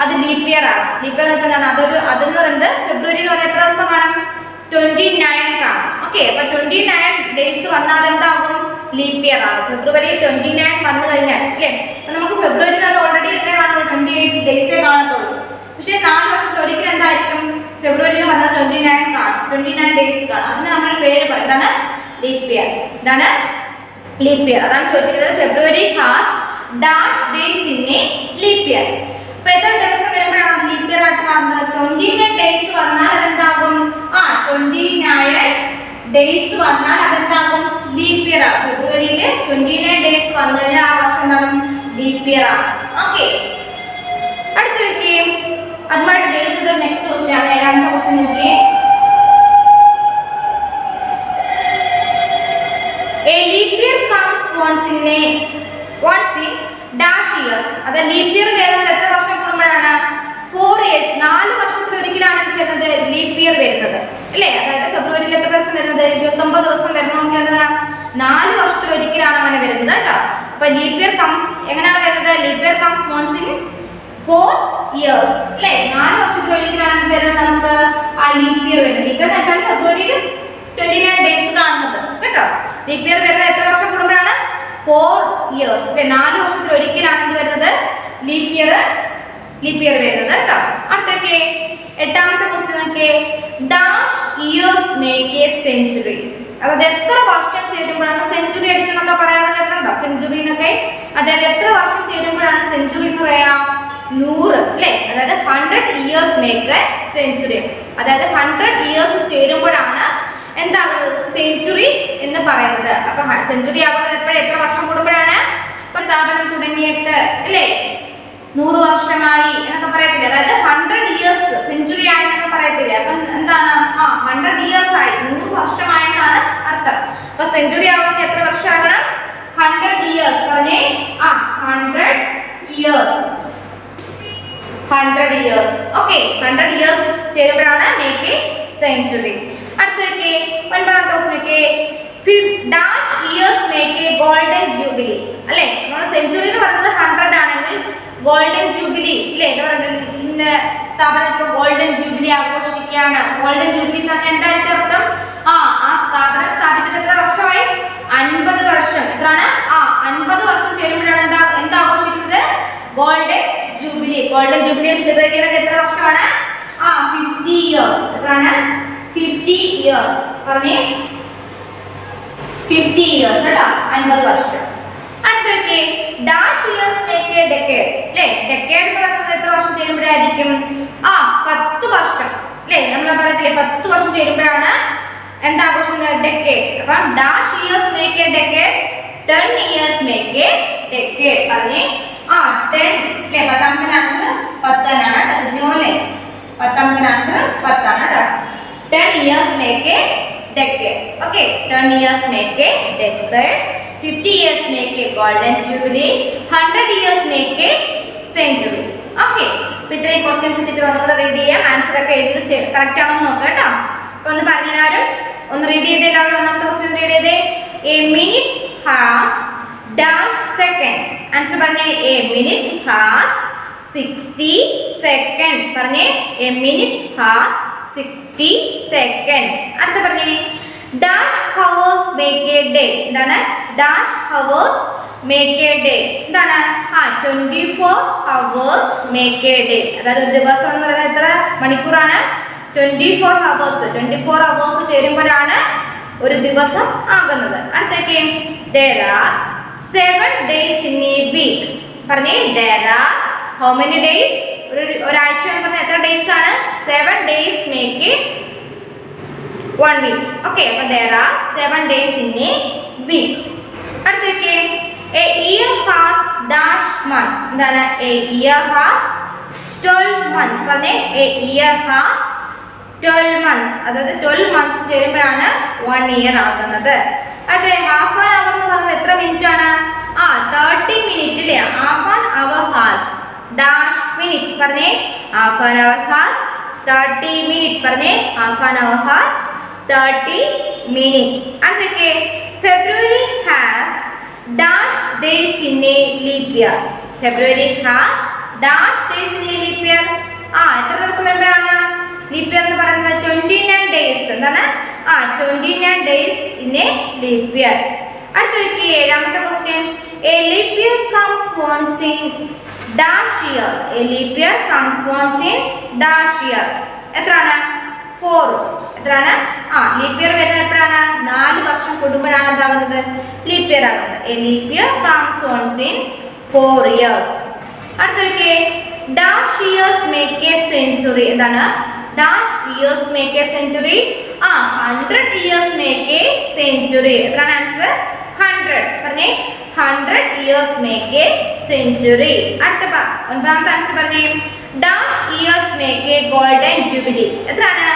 അത് ലീപ് ഇയർ ആണ്. ലീപ് ഇയർ എന്ന് വെച്ചാൽ അതെന്ന് പറയുന്നത് ഫെബ്രുവരി എന്ന് പറഞ്ഞാൽ എത്ര ദിവസം കാണും? 29 കാണും. ഓക്കെ, അപ്പൊ 29 ഡേയ്സ് വന്നാൽ എന്താകും? ലീപ് ഇയർ ആണ്. ഫെബ്രുവരി 29 വന്നു കഴിഞ്ഞാൽ അല്ലേ, നമുക്ക് ഫെബ്രുവരി ഓൾറെഡി എത്ര കാണുള്ളൂ? 28 ഡേയ്സേ കാണത്തുള്ളൂ. പക്ഷേ 4 വർഷത്തിൽ ഒരിക്കലും എന്തായിരിക്കും? ഫെബ്രുവരി എന്ന് പറഞ്ഞാൽ 29 കാണും. 29 ഡേയ്സ് കാണും. അതിന് നമ്മൾ പേര് പറയും എന്താണ്? Leap year. ഇതാണ് ലീപ് ഇയർ. അതാണ് ചോദിക്കുന്നത്. February has dash days in a leap year. അപ്പൊ എത്ര ദിവസം വരുമ്പോഴാണ് ലീപ് ഇയർ ആയിട്ട് മാറുന്നത്? 29 ഡേയ്സ് വന്നാൽ അതെന്താകും? 29 ഡേയ്സ് വന്നാൽ അതെന്താകും? ലീപ് ഇയർ ആണ്. ഫെബ്രുവരിയിൽ 29 ഡേയ്സ് വന്നു കഴിഞ്ഞാൽ ആ വർഷം എന്താണ്? ലീപ് ഇയർ ആണ്. ഓക്കെ, അടുത്ത നോക്കിയേ. അതുമായിട്ട് ബേസ് ചെയ്ത നെക്സ്റ്റ് ക്വസ്റ്റ്യൻ ആണ്. 7ാമത്തെ ക്വസ്റ്റ്യൻ നോക്കിയേ. A leap year comes once in dash years. അത് ലീപ് ഇയർ വരുന്നത് എത്ര വർഷം കൂടുമ്പോഴാണ്? 4 years. 4 വർഷത്തിൽ ഒരിക്കലാണ് എന്ത് വരുന്നത്? ലീപ് ഇയർ വരുന്നത് അല്ലേ. അതായത് ഫെബ്രുവരിയിൽ എത്ര ദിവസം വരുന്നത്? 29 ദിവസം വരണമെങ്കിൽ എന്താണ്? 4 വർഷത്തിൽ ഒരിക്കലാണ് അങ്ങനെ വരുന്നത് കേട്ടോ. അപ്പൊ ലീപ് ഇയർ കംസ് എങ്ങനെയാണ് വരുന്നത്? Leap year comes once in 4 years അല്ലേ. 4 വർഷത്തിൽ ഒരിക്കലാണ് വരുന്നത് നമുക്ക് ആ ലീപ് ഇയർ വരുന്നത്. ലീപ് ഇയർ എന്ന് വെച്ചാൽ ഫെബ്രുവരിയിൽ 29 ഡേയ്സ് കാണുന്നത് കേട്ടോ. ലീപ് ഇയർ വരുന്നത് എത്ര വർഷം കൂടുമ്പോഴാണ്? 4 years. 4 വർഷത്തിൽ ഒരിക്കലാണ് എന്ത് വരുന്നത്? ലീപ് ഇയർ വരുന്നത് കേട്ടോ. അടുത്തൊക്കെ 8ാമത്തെ ക്വസ്റ്റ്യൻ നോക്കിയേ. Dash years make a century. അതായത് എത്ര വർഷം ചേരുമ്പോഴാണ് സെഞ്ചുറി അടിച്ചെന്നൊക്കെ പറയാൻ കേട്ടോ. സെഞ്ചുറി എന്നൊക്കെ അതായത് എത്ര വർഷം ചേരുമ്പോഴാണ് സെഞ്ചുറി എന്ന് പറയാ? 100 അല്ലേ. അതായത് 100 years മേക്ക് എ സെഞ്ചുറി. അതായത് 100 years ചേരുമ്പോഴാണ് എന്താകുന്നത്? സെഞ്ചുറി എന്ന് പറയുന്നത്. അപ്പൊ സെഞ്ചുറി ആകുന്നത് എത്ര വർഷം കൂടുമ്പോഴാണ്? ഇപ്പൊ സ്ഥാപനം തുടങ്ങിയിട്ട് അല്ലേ 100 വർഷമായി എന്നൊക്കെ പറയത്തില്ലേ. അതായത് 100 years സെഞ്ചുറി ആയി എന്നൊക്കെ പറയത്തില്ലേ. അപ്പൊ എന്താണ്? 100 years ആയി, 100 വർഷമായെന്നാണ് അർത്ഥം. അപ്പൊ സെഞ്ചുറി ആവണമെങ്കിൽ എത്ര വർഷം ആകണം? 100 years. പറഞ്ഞേ 100 years. 100 years. ഓക്കെ, 100 years ചേരുമ്പോഴാണ് മേക്ക് എ സെഞ്ചുറി. അടുത്തൊക്കെ 9ാമത്തെ question dash years make a golden jubilee അല്ലേ. നമ്മൾ സെഞ്ചുറി എന്ന് പറയുന്നത് 100 ആണെങ്കിൽ ഗോൾഡൻ ജൂബിലി അല്ലേ എന്ന് പറയുന്നത് ഇന്ന സ്ഥാപനം ഇപ്പോൾ ഗോൾഡൻ ജൂബിലി ആഘോഷിക്കുകയാണ്. ഗോൾഡൻ ജൂബിലി എന്ന് പറഞ്ഞാൽ എന്തായിരിക്കും അർത്ഥം? ആ സ്ഥാപനം സ്ഥാപിച്ചിട്ട് എത്ര വർഷമായി? 50 വർഷം. എത്രയാണ്? 50 വർഷം ചേരുമ്പോഴാണ് എന്താ ആഘോഷിക്കുന്നത്? Golden jubilee. Golden jubilee celebrate ചെയ്യുന്നത് എത്ര വർഷമാണ്? 50 years. എത്രയാണ്? 50 years. പറഞ്ഞേ 50 years കേട്ടോ. 50 വർഷം. അടുത്തൊക്കെ dash years make A decade അല്ലേ. ഡെക്കേഡ് എന്ന് പറയുന്നത് എത്ര വർഷം ചേരുമ്പോഴായിരിക്കും? 10 വർഷം അല്ലേ. നമ്മൾ പറയത്തില്ലേ 10 വർഷം ചേരുമ്പോഴാണ് എന്താ ആഘോഷിക്കുന്നത്? ഡെക്കേഡ്. അപ്പൊ dash years make A decade, 10 years make A decade. പറഞ്ഞേ 10 അല്ലേ. 10ാമത്തെ ആൻസർ 10 ആണ് കേട്ടോ. അല്ലേ 10ാമത്തെ ആൻസർ 10 ആണ് കേട്ടോ. 10 years make a decade. Okay, 10 years make a decade. 50 years make a golden jubilee. 100 years make a century. Okay, അപ്പോൾ ഇത്രയും ക്വസ്റ്റ്യൻസ് ടീച്ചർ ഒന്നുകൂടെ റീഡ് ചെയ്യാം. ആൻസർ ഒക്കെ എഴുതി കറക്റ്റ് ആണോ നോക്കാം കേട്ടോ. അപ്പോൾ ഒന്ന് പറഞ്ഞാലും ഒന്ന് റീഡ് ചെയ്തേ. എല്ലാവരും ഒന്നാമത്തെ ക്വസ്റ്റ്യൻ റീഡ് ചെയ്തേ. A minute has dash seconds. Answer പറഞ്ഞേ. A minute has 60 seconds. പറഞ്ഞേ എ മിനിറ്റ് ഹാസ് 60 seconds. അടുത്ത പറഞ്ഞേ dash hours make a day. എന്താണ്? Dash hours make a day. എന്താണ്? 24 hours മേക്ക് എ ഡേ. അതായത് ഒരു ദിവസം എന്ന് പറയുന്നത് എത്ര മണിക്കൂറാണ്? 24 hours. 24 hours ചേരുമ്പോഴാണ് ഒരു ദിവസം ആകുന്നത്. അടുത്തേക്ക് there are 7 days in a week. പറഞ്ഞേ there are how many days? ഒരാഴ്ച എന്ന് പറഞ്ഞാൽ എത്ര ഡേയ്സ് ആണ്? 7 days make it 1 week. Okay, അപ്പോൾ there are 7 days in a week. അടുത്തേക്ക് a year has dash months. എന്താണ്? a year has 12 months. പറഞ്ഞേ a year has 12 months. അതായത് 12 months ചേരുമ്പോഴാണ് 1 year ആകുന്നത്. അടുത്ത ഹാഫ് ആൻ അവർ എന്ന് പറയുന്നത് എത്ര മിനിറ്റ് ആണ്? 30 മിനിറ്റ് അല്ലേ? Half an hour has dash minute. പറഞ്ഞേ half an hour has 30 minute. പറഞ്ഞേ half an hour has 30 minute. അടുത്തേക്ക് February has dash days in a leap year. February has dash days in a leap year. എത്ര ദിവസം വരുമ്പോഴാണ് leap year എന്ന് പറയുന്നത്? 29 days. എന്താണ്? 29 days in a leap year. അടുത്ത നോക്കി ഏഴാമത്തെ question. A leap year comes once in dash years. A leap year comes once in dash year. എത്രയാണ്? 4. എത്രയാണ്? ലീപ് ഇയർ വരുന്നത് എപ്പോഴാണ്? 4 വർഷം കൂടുമ്പോഴാണ് എന്താകുന്നത്? ലീപ് ഇയർ ആകുന്നത്. A leap year comes once in 4 years. അടുത്ത നോക്കി dash years make a century. എന്താണ്? Dash years make a century. 100 years make a century. എത്രയാണ് ആൻസർ? 100. പറഞ്ഞേ 100 ഇയേഴ്സ് മേക്ക് എ സെഞ്ചുറി. അടുത്ത 9ാമത്തെ ആൻസർ പറഞ്ഞേ dash years make a golden jubilee. എത്രയാണ്?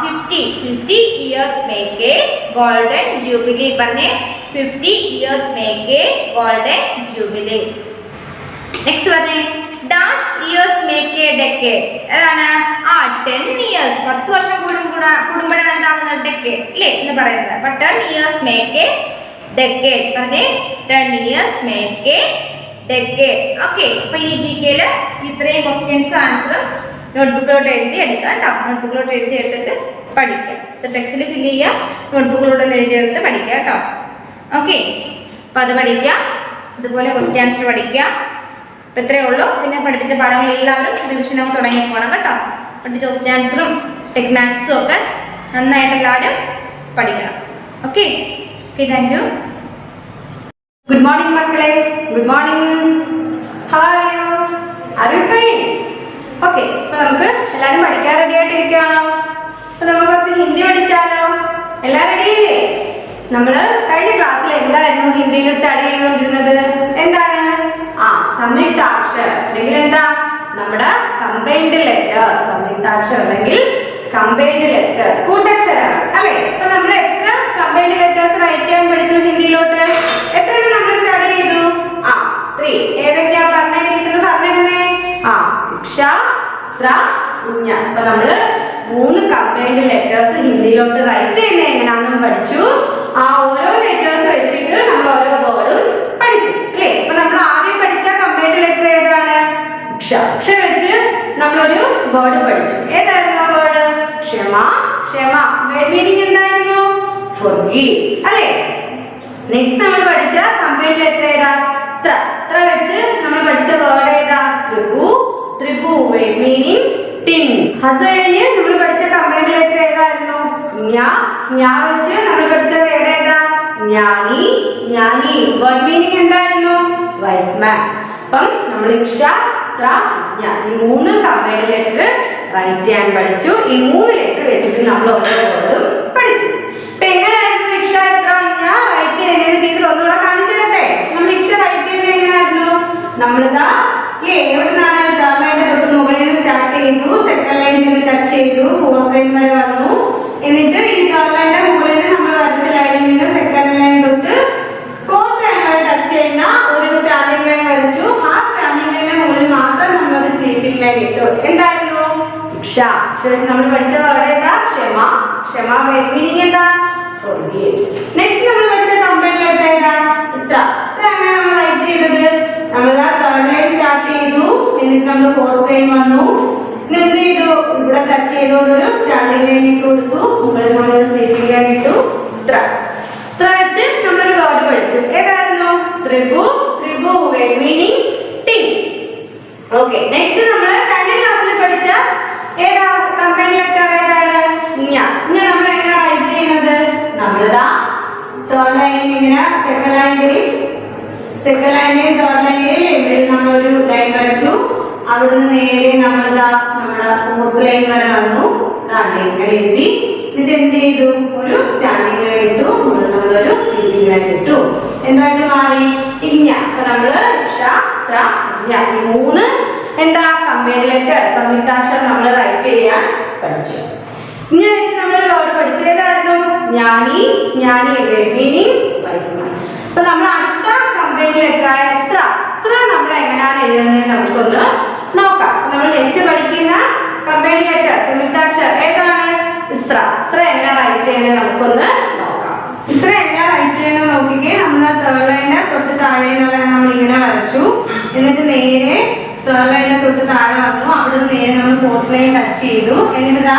50 years make a golden jubilee. പറഞ്ഞേ 50 years make a golden jubilee. Next പറഞ്ഞേ dash years make A decade. ഏതാണ്? 10 years. 10 വർഷം കൂടുമ്പോഴാണ് എന്താകുന്നത്? ഡെക്കേഡ് അല്ലേ എന്ന് പറയുന്നത്. അപ്പൊ 10 ഇയേഴ്സ് മേക്ക് എ ഡെക്കേഡ്. പറഞ്ഞേ 10 years make A decade. Okay, അപ്പൊ ഈ GK-ല് ഇത്രയും ക്വസ്റ്റ്യൻസ് ആൻസറും നോട്ട്ബുക്കിലോട്ട് എഴുതി എടുക്കാം കേട്ടോ. നോട്ട്ബുക്കിലോട്ട് എഴുതി എടുത്തിട്ട് പഠിക്കാം. ടെക്സ്റ്റിൽ ഫില്ല് ചെയ്യുക, നോട്ട്ബുക്കിലോട്ട് എഴുതിയെടുത്ത് പഠിക്കുക കേട്ടോ. ഓക്കെ, അപ്പൊ അത് പഠിക്കാം. ഇതുപോലെ ക്വസ്റ്റ്യൻ ആൻസർ പഠിക്കാം. അപ്പം ഇത്രയേ ഉള്ളൂ. പിന്നെ പഠിപ്പിച്ച പാഠങ്ങൾ എല്ലാവരും റിവിഷനൊക്കെ തുടങ്ങി പോകണം കേട്ടോ. പഠിപ്പിച്ച ക്വസ്റ്റ്യൻ ആൻസറും ടെക്നാക്സും ഒക്കെ നന്നായിട്ട് എല്ലാവരും പഠിക്കണം. Okay, thank you. Good morning മക്കളെ. Good morning. How are you? Are you fine? Okay, അപ്പൊ നമുക്ക് എല്ലാവരും പഠിക്കാൻ റെഡി ആയിട്ടിരിക്കുകയാണോ? അപ്പൊ നമുക്ക് കുറച്ച് ഹിന്ദി പഠിച്ചാലോ? എല്ലാവരും റെഡിയല്ലേ? നമ്മള് കഴിഞ്ഞ ക്ലാസ്സിൽ എന്തായിരുന്നു ഹിന്ദിയിൽ സ്റ്റഡി ചെയ്തുകൊണ്ടിരുന്നത്? എന്താണ്? സംയുക്താക്ഷർ അല്ലെങ്കിൽ എന്താ? നമ്മുടെ കമ്പൈൻഡ് ലെറ്റർ. സംയുക്താക്ഷർ അല്ലെങ്കിൽ കമ്പൈൻഡ് ലെറ്റേഴ്സ്, കൂട്ടക്ഷരങ്ങൾ അല്ലേ? അപ്പൊ നമ്മൾ എത്ര കമ്പൈൻഡ് ലെറ്റേഴ്സ് റൈറ്റ് ചെയ്യാൻ പഠിച്ചു ഹിന്ദിയിലോട്ട്? എത്രയാണ് നമ്മൾ സ്റ്റഡി ചെയ്തു? 3. ഏതൊക്കെയാ പറഞ്ഞേ? ടീച്ചർ പറഞ്ഞേ. ഇക്ഷ, ത്ര, ഉഞ്ഞ. അപ്പൊ നമ്മള് 3 കമ്പൈൻഡ് ലെറ്റേഴ്സ് ഹിന്ദിയിലോട്ട് റൈറ്റ് ചെയ്യുന്നത് എങ്ങനെയാണെന്ന് പഠിച്ചു. ഓരോ ലെറ്റേഴ്സ് വെച്ചിട്ട് നമ്മൾ ഓരോ വേർഡും പഠിച്ചു അല്ലേ? അപ്പൊ നമ്മൾ ആദ്യം പഠിച്ച കമ്പൈൻഡ് ലെറ്റർ ഏതാണ്? ക്ഷ. ക്ഷ വെച്ച് നമ്മളൊരു വേർഡ് പഠിച്ചു. ഏതായിരുന്നു ആ വേർഡ്? ക്ഷമ. ക്ഷമ വേർഡ് മീനിങ് എന്തായിരുന്നു? forgive അല്ലേ? നെക്സ്റ്റ് നമ്മൾ പഠിച്ച കമ്പൈൻഡ് ലെറ്റർ ഏതാ? ത്ര. ത്ര വെച്ച് നമ്മൾ പഠിച്ച വേർഡ് ഏതാ? ത്രിഭു. ത്രിഭു വേർഡ് മീനിങ് ടിൻ. അത് കഴിഞ്ഞ് നമ്മൾ പഠിച്ച കമ്പൈൻഡ് ലെറ്റർ ഏതായിരുന്നു? ജ്ഞ. ജ്ഞ വെച്ച് നമ്മൾ പഠിച്ച വേർഡ് ഏതാ? ജ്ഞാനി. ജ്ഞാനി വേർഡ് മീനിങ് എന്തായിരുന്നു? വൈസ് മാൻ. അപ്പം നമ്മൾ ഇക്ഷ, ത്ര, ജ്ഞ ഈ 3 കമ്പൈൻഡ് ലെറ്റർ റൈറ്റ് ചെയ്യാൻ പഠിച്ചു. ഈ 3 ലെറ്റർ വെച്ചിട്ട് നമ്മൾ ഓരോ വേർഡും പഠിച്ചു. അപ്പൊ എങ്ങനെയായിരുന്നു ഇക്ഷ, ത്ര, ജ്ഞ റൈറ്റ് ചെയ്യുന്നത്? ടീച്ചർ ഒന്നുകൂടെ കാണിച്ചു തരട്ടെ. നമ്മൾ ഇക്ഷ റൈറ്റ് ചെയ്യുന്നത് എങ്ങനെയായിരുന്നു? നമ്മളിതാ എവിടെ നിന്നാണ്? തേർഡ് തൊട്ട് മുകളിൽ നിന്ന് സ്റ്റാർട്ട് ചെയ്തു, സെക്കൻഡ് ലൈനിൽ നിന്ന് ടച്ച് ചെയ്തു, ഫോർത്ത് ലൈൻ വരെ വന്നു. എന്നിട്ട് ഈ തേർഡ് ലൈനിന്റെ മുകളിൽ നമ്മൾ വരച്ച ലൈനിൽ നിന്ന് സെക്കൻഡ് ലൈൻ തൊട്ട് ഫോർത്ത് ലൈൻ വരെ ടച്ച് ചെയ്യുന്ന ഒരു സ്റ്റാൻഡിംഗ് ലൈൻ വരച്ചു. ആ സ്റ്റാൻഡിംഗ് ലൈനിന്റെ മുകളിൽ മാത്രം നമ്മൾ ഒരു സ്ലീപ്പിംഗ് ലൈൻ ഇട്ടു. എന്തായിരുന്നു? ഇക്ഷ. ഇക്ഷ വെച്ച് നമ്മൾ പഠിച്ച വേർഡ് ഏതാ? ക്ഷമ. ക്ഷമ മീനിങ് എന്താ? forgive. നെക്സ്റ്റ് നമ്മൾ പഠിച്ച കമ്പൈൻഡ് ലെറ്റർ ഏതാ? ഇത്ര. ഇത്ര എങ്ങനെ നമ്മൾ റൈറ്റ് ചെയ്തത്? നമ്മൾ തേർഡ് ലൈൻ സ്റ്റാർട്ട് ചെയ്തു, എന്നിട്ട് നമ്മൾ ഫോർത്ത് ലൈൻ വന്നു, എന്ത് ചെയ്തു? ഇവിടെ ടച്ച് ചെയ്തുകൊണ്ട് ഒരു സ്റ്റാൻഡിംഗ് ലൈൻ ഇട്ട് കൊടുത്തു, മുകളിൽ നമ്മൾ സ്ലീപ്പിംഗ് ലൈൻ ഇട്ടു. ഇത്ര. ഇത്ര വെച്ച് നമ്മളൊരു വേർഡ് പഠിച്ചു. ഏതായിരുന്നു? ത്രിഭു. ത്രിഭു വേർഡ് മീനിങ് ടിൻ. ഓക്കെ, നെക്സ്റ്റ് നമ്മൾ കഴിഞ്ഞ ക്ലാസ്സിൽ പഠിച്ച ഏതാ കമ്പൈൻഡ് ലെറ്റർ ഏതാണ്? തേർഡ് ലൈനിൽ ഇങ്ങനെ സെക്കൻഡ് ലൈനിൽ തേർഡ് ലൈനിൽ ഇവിടെ നമ്മളൊരു ലൈൻ വരച്ചു. അവിടുന്ന് നേരെ നമ്മളിതാ നമ്മുടെ ഫോർത്ത് ലൈൻ വരെ വന്നു. ഇങ്ങനെ എഴുതി. എന്നിട്ട് എന്ത് ചെയ്തു? ഒരു സ്റ്റാൻഡിങ് ലൈൻ ഇട്ടു. നമ്മളൊരു സ്ലീപ്പിംഗ് ലൈൻ ഇട്ടു. എന്തായിട്ട് മാറി? ഇഞ്ഞ. അപ്പൊ നമ്മള് ക്ഷ, ത്ര, ഇഞ്ഞ ഈ മൂന്ന് എന്താ കമ്പൈൻഡ് ലെറ്റർ സംയുക്താക്ഷരം നമ്മൾ റൈറ്റ് ചെയ്യാൻ പഠിച്ചു. ഇഞ്ഞ വെച്ച് നമ്മൾ വേർഡ് പഠിച്ചു. ഏതായിരുന്നു? ജ്ഞാനി, മീനിങ് വൈസ്മാൻ. അപ്പൊ നമ്മൾ അടുത്ത കമ്പൈൻഡ് ലെറ്റർ ആയ സ്ര നമ്മൾ എങ്ങനെയാണ് എഴുതുന്നത് നമുക്കൊന്ന് നോക്കാം. നമ്മൾ നെക്സ്റ്റ് പഠിക്കുന്ന കമ്പൈൻഡ് ലെറ്റർ സംയുക്താക്ഷരം ഏതാണ്? ഇസ്ര എങ്ങനെ റൈറ്റ് ചെയ്യുന്നത് നമുക്കൊന്ന് നോക്കാം. ഇസ്ര എങ്ങനെ റൈറ്റ് ചെയ്യുന്നത് നോക്കിക്കേ. നമ്മൾ തേർഡ് ലൈനിന് തൊട്ട് താഴെ നമ്മൾ ഇങ്ങനെ വരച്ചു. എന്നിട്ട് നേരെ തേർഡ് ലൈനിന് തൊട്ട് താഴെ വന്നു. അവിടെ നേരെ നമ്മൾ ഫോർത്ത് ലൈൻ ടച്ച് ചെയ്തു. എന്നിട്ട്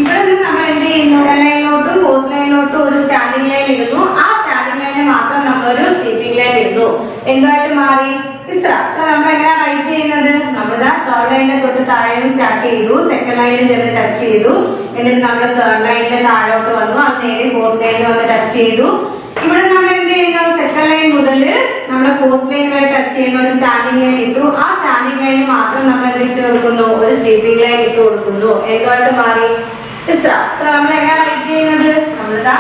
ഇവിടെ നിന്ന് നമ്മൾ എന്ത് ചെയ്യുന്നു? ലൈനിലോട്ടും ഫോർത്ത് ലൈനിലോട്ടും ഒരു സ്റ്റാൻഡിംഗ് ലൈൻ ഇടുന്നു. ആ സ്റ്റാൻഡിംഗ് ലൈനിൽ മാത്രം നമ്മളൊരു സ്ലീപ്പിംഗ് ലൈൻ ഇടുന്നു. എന്തായിട്ട് മാറി? ഇസ്ര നമ്മൾ എങ്ങനെയാണ് റൈറ്റ് ചെയ്യുന്നത്? നമ്മളിതാ തേർഡ് ലൈനിന്റെ തൊട്ട് താഴെ സ്റ്റാർട്ട് ചെയ്തു. സെക്കൻഡ് ലൈനിൽ ചെന്ന് ടച്ച് ചെയ്തു. എന്നിട്ട് നമ്മൾ തേർഡ് ലൈനിലെ താഴോട്ട് വന്നു. അത് നേരെ ഫോർത്ത് ലൈനിൽ വന്ന് ടച്ച് ചെയ്തു. ഇവിടെ നമ്മൾ എന്ത് ചെയ്യുന്നു? സെക്കൻഡ് ലൈൻ മുതൽ നമ്മൾ ഫോർത്ത് ലൈൻ വരെ ടച്ച് ചെയ്യുന്ന ഒരു സ്റ്റാൻഡിംഗ് ലൈൻ ഇട്ടു. ആ സ്റ്റാൻഡിംഗ് ലൈനിൽ മാത്രം നമ്മൾ എന്ത് ഇട്ട് കൊടുക്കുന്നു? ഒരു സ്ലീപ്പിംഗ് ലൈൻ ഇട്ട് കൊടുക്കുന്നു. എന്തായിട്ട് മാറി? ഇസ്ര നമ്മൾ എങ്ങനെയാണ് റൈറ്റ് ചെയ്യുന്നത്? നമ്മളിതാ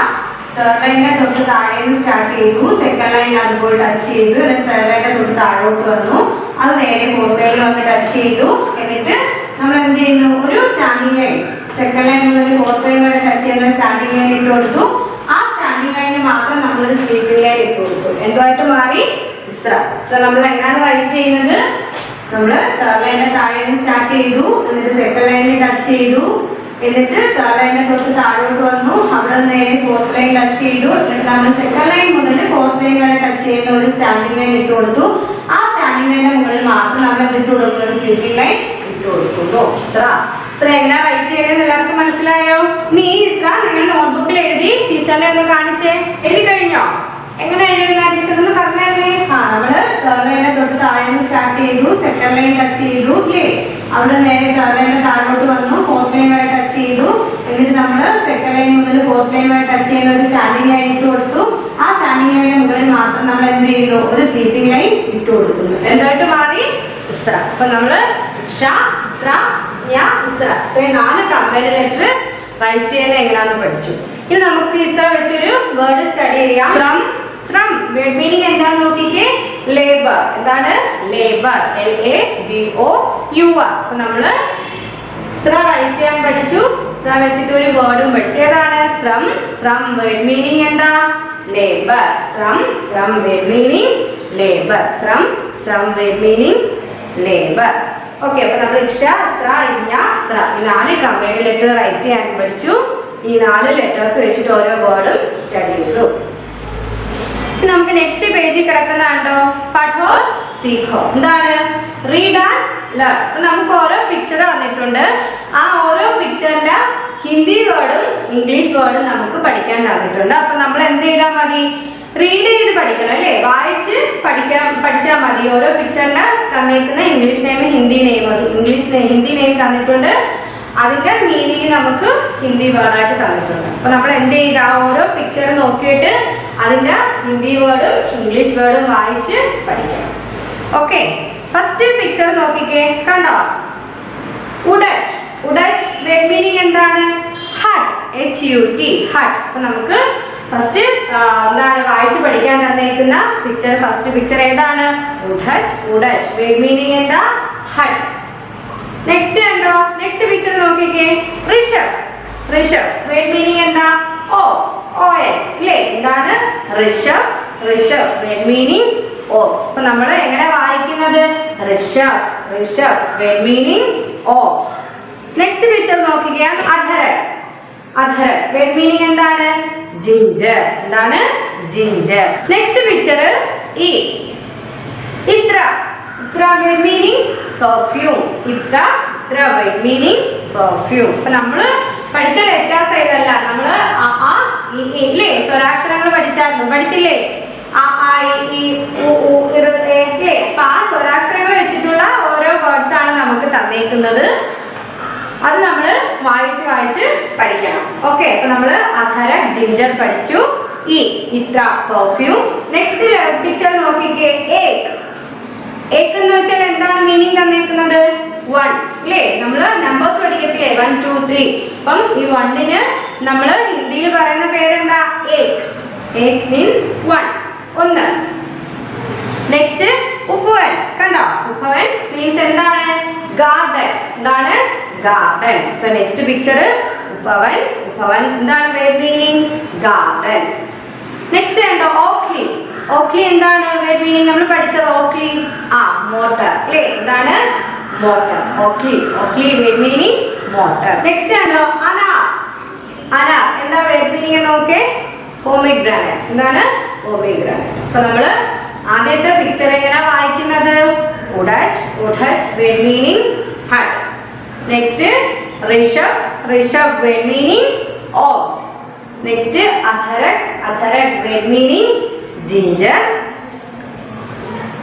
തേർഡ് ലൈനിനെ തൊട്ട് താഴെ സ്റ്റാർട്ട് ചെയ്തു. സെക്കൻഡ് ലൈൻ അതുപോലെ ടച്ച് ചെയ്തു. എന്നിട്ട് തേർഡ് ലൈനിനെ തൊട്ട് താഴോട്ട് വന്നു. അത് നേരെ ഫോർത്ത് ലൈനിൽ വന്ന് ടച്ച് ചെയ്തു. എന്നിട്ട് നമ്മൾ എന്ത് ചെയ്യുന്നു? ഒരു സ്റ്റാൻഡിംഗ് ലൈൻ സെക്കൻഡ് ലൈൻ മുതൽ ഫോർത്ത് ലൈൻ വരെ ടച്ച് ചെയ്യുന്ന സ്റ്റാൻഡിംഗ് ലൈൻ ഇട്ട് കൊടുത്തു. ആ സ്റ്റാൻഡിംഗ് ലൈനിന് മാത്രം നമ്മളൊരു സ്ലീപ്പിംഗ് ലൈൻ ഇട്ട് കൊടുത്തു. എന്തായിട്ട് മാറി? ഇസ്ര നമ്മൾ എങ്ങനെയാണ് റൈറ്റ് ചെയ്യുന്നത്? നമ്മൾ തേർഡ് ലൈനിന്റെ താഴെ സ്റ്റാർട്ട് ചെയ്തു. എന്നിട്ട് സെക്കൻഡ് ലൈനിൽ ടച്ച് ചെയ്തു. എന്നിട്ട് തേർഡ് ലൈനിനെ തൊട്ട് താഴോട്ട് വന്നു. അവിടെ നേരെ ഫോർത്ത് ലൈൻ ടച്ച് ചെയ്തു. എന്നിട്ട് നമ്മൾ സെക്കൻഡ് ലൈൻ മുതൽ ഫോർത്ത് ലൈൻ വരെ ടച്ച് ചെയ്യുന്ന ഒരു സ്റ്റാൻഡിംഗ് ലൈൻ ഇട്ട് കൊടുത്തു. ആ സ്റ്റാൻഡിംഗ് ലൈനിന്റെ മുകളിൽ മാത്രം നമ്മൾ എന്തിട്ട് കൊടുക്കുന്നു? ഒരു സ്ലീപ്പിംഗ് ലൈൻ ഇട്ട് കൊടുക്കുന്നു. ഇസ്ര എങ്ങനെ റൈറ്റ് ചെയ്യുന്നത് എല്ലാവർക്കും മനസ്സിലായോ? നീ ഇസ്ര നിങ്ങൾ നോട്ട്ബുക്കിൽ എഴുതി ടീച്ചറിനെ ഒന്ന് കാണിച്ചേ. എഴുതി കഴിഞ്ഞോ? എങ്ങനെ എഴുതുന്ന ടീച്ചർ ഒന്ന് പറഞ്ഞേ. നമ്മള് തേർഡ് ലൈനിനെ തൊട്ട് താഴെ സ്റ്റാർട്ട് ചെയ്തു. സെക്കൻഡ് ലൈൻ ടച്ച് ചെയ്തു അല്ലേ? അവിടെ നേരെ തേർഡ് ലൈനിന്റെ താഴോട്ട് വന്നു. ഫോർത്ത് ലൈൻ വരെ ടച്ച് ചെയ്തു. എന്നിട്ട് നമ്മൾ സെക്കൻഡ് ലൈൻ മുതൽ ഫോർത്ത് ലൈൻ വരെ ടച്ച് ചെയ്യുന്ന ഒരു സ്റ്റാൻഡിംഗ് ലൈൻ ഇട്ട് കൊടുത്തു. ആ സ്റ്റാൻഡിംഗ് ലൈനിന്റെ മുകളിൽ മാത്രം നമ്മൾ എന്ത് ചെയ്യുന്നു? ഒരു സ്ലീപ്പിംഗ് ലൈൻ ഇട്ട് കൊടുക്കുന്നു. എന്തായിട്ട് മാറി? ഇസ്ര. അപ്പൊ നമ്മള് ക്ഷ, ത്ര, ജ്ഞ, ഇസ്ര ഇത്രയും 4 കമ്പൈൻഡ് ലെറ്റർ റൈറ്റ് ചെയ്യുന്നത് എങ്ങനെയാണെന്ന് പഠിച്ചു. ഇനി നമുക്ക് ഇസ്ര വെച്ചൊരു വേർഡ് സ്റ്റഡി ചെയ്യാം. ശ്രം വേർഡ് മീനിങ് എന്താണെന്ന് നോക്കിക്കേ. ലേബർ. എന്താണ്? ലേബർ. LABOUR. അപ്പൊ നമ്മള് ശ്ര റൈറ്റ് ചെയ്യാൻ പഠിച്ചു. ശ്ര വെച്ചിട്ട് ഒരു വേർഡും പഠിച്ചു. ഏതാണ്? ശ്രം വേർഡ് മീനിങ് എന്താ? Labour. Shram word meaning labour. Shram word meaning labour. Okay. അപ്പൊ നമ്മൾ ഇക്ഷ, ത്ര, ഇഞ്ഞ, ശ്ര ഈ 4 കമ്പൈൻഡ് ലെറ്റർ റൈറ്റ് ചെയ്യാൻ പഠിച്ചു. ഈ 4 ലെറ്റേഴ്സ് വെച്ചിട്ട് ഓരോ വേർഡും സ്റ്റഡി ചെയ്തു. നമുക്ക് നെക്സ്റ്റ് പേജിൽ കിടക്കുന്നതാണ്ടോ? പഠോ സീഖോ. എന്താണ്? Read and learn. നമുക്ക് ഓരോ പിക്ചർ തന്നിട്ടുണ്ട്. ആ ഓരോ പിക്ചറിന്റെ ഹിന്ദി വേർഡും ഇംഗ്ലീഷ് വേർഡും നമുക്ക് പഠിക്കാൻ തന്നിട്ടുണ്ട്. അപ്പൊ നമ്മൾ എന്ത് ചെയ്താൽ മതി? റീഡ് ചെയ്ത് പഠിക്കണം അല്ലേ? വായിച്ച് പഠിച്ചാൽ മതി. ഓരോ പിക്ചറിന്റെ തന്നേക്കുന്ന English name, Hindi name. Hindi name തന്നിട്ടുണ്ട്. അതിന്റെ മീനിങ് നമുക്ക് ഹിന്ദി വേർഡായിട്ട് തന്നിട്ടുണ്ട്. അപ്പൊ നമ്മൾ എന്ത് ചെയ്യുക? ഓരോ പിക്ചർ നോക്കിയിട്ട് അതിന്റെ ഹിന്ദി വേർഡും ഇംഗ്ലീഷ് വേർഡും വായിച്ച് പഠിക്കണം. ഓക്കെ. ഫസ്റ്റ് പിക്ചർ നോക്കിക്കേ. കണ്ടോ? ഉഡച്ച്. വേർഡ് മീനിങ് എന്താണ്? ഹട്ട്. HUT hut. അപ്പൊ നമുക്ക് ഫസ്റ്റ് എന്താണ് വായിച്ച് പഠിക്കാൻ തന്നേക്കുന്ന പിക്ചർ? ഫസ്റ്റ് പിക്ചർ ഏതാണ്? ഉഡച്ച്. വേർഡ് മീനിങ് എന്താ? ഹട്ട്. നെക്സ്റ്റ് കണ്ടോ? നെക്സ്റ്റ് പിക്ചർ നോക്കിക്കേ. ഋഷഭ്. വേർഡ് മീനിങ് എന്താ? OS അല്ലേ? എന്താണ്? ഋഷഭ്. Word meaning OS. അപ്പൊ നമ്മൾ എങ്ങനെ വായിക്കുന്നത്? ഋഷഭ്. Word meaning OS. Next picture നോക്കിക്കേ. അധരൻ. വേർഡ് മീനിങ് എന്താണ്? ജിഞ്ചർ. എന്താണ്? ജിഞ്ചർ. നെക്സ്റ്റ് പിക്ചർ ഇത്ര. Word meaning perfume. ഇത്ര വേർഡ് മീനിങ് പെർഫ്യൂം. അപ്പൊ നമ്മള് പഠിച്ച ലെറ്റേഴ്സ് ഏതല്ല? നമ്മള് ഇല്ലേ സ്വരാക്ഷരങ്ങൾ പഠിച്ചില്ലേ? അല്ലേ? അപ്പൊ ആ സ്വരാക്ഷരങ്ങൾ വെച്ചിട്ടുള്ള ഓരോ വേർഡ്സ് ആണ് നമുക്ക് തന്നേക്കുന്നത്. അത് നമ്മൾ വായിച്ച് പഠിക്കണം. ഓക്കെ. അപ്പൊ നമ്മള് അധര ജിഞ്ചർ പഠിച്ചു. ഇ ഇത്ര പെർഫ്യൂം. നെക്സ്റ്റ് പിക്ചർ നോക്കിക്കേ, ഏക്. ഏക് എന്ന് വെച്ചാൽ എന്താണ് മീനിങ് തന്നിരിക്കുന്നത്? 1 അല്ലേ? നമ്മൾ നമ്പേഴ്സ് പഠിക്കത്തില്ലേ 1 2 3. അപ്പം ഈ 1ന് നമ്മൾ ഹിന്ദിയിൽ പറയുന്ന പേരെന്താ? ഏക്. ഏക് മീൻസ് 1 ഒന്ന്. നെക്സ്റ്റ് ഉപവൻ. കണ്ടോ? ഉപവൻ മീൻസ് എന്താണ്? ഗാർഡൻ. എന്താണ്? ഗാർഡൻ. ഇപ്പൊ നെക്സ്റ്റ് പിക്ചർ ഉപവൻ. ഉപവൻ എന്താണ് വേർഡ് മീനിങ്? ഗാർഡൻ. നെക്സ്റ്റ് കണ്ടോ? ഓക്ലി. ഓക്ലി എന്താണ് വേർഡ് മീനിങ്? നമ്മൾ പഠിച്ചത് ഓക്ലി മോട്ടർ അല്ലേ? എന്താണ്? മോട്ടർ. ഓക്ലി. ഓക്ലി വേർഡ് മീനിങ് മോട്ടർ. നെക്സ്റ്റ് കണ്ടോ? അനാർ. അനാർ എന്താ വേർഡ് മീനിങ് നോക്കേ? പോമിഗ്രാനൈറ്റ്. എന്താണ്? പോമിഗ്രാനൈറ്റ്. അപ്പൊ നമ്മള് ആദ്യത്തെ പിക്ചർ എങ്ങനെ വായിക്കുന്നത്? ഉഡച്ച്. ഉഡച്ച് വേർഡ് മീനിങ് ഹട്ട്. നെക്സ്റ്റ് ഋഷഭ്. ഋഷഭ് വേർഡ് മീനിങ് ഓക്സ്. നെക്സ്റ്റ് അധരക്. അധരക് വേർഡ് മീനിങ് ജിഞ്ചർ.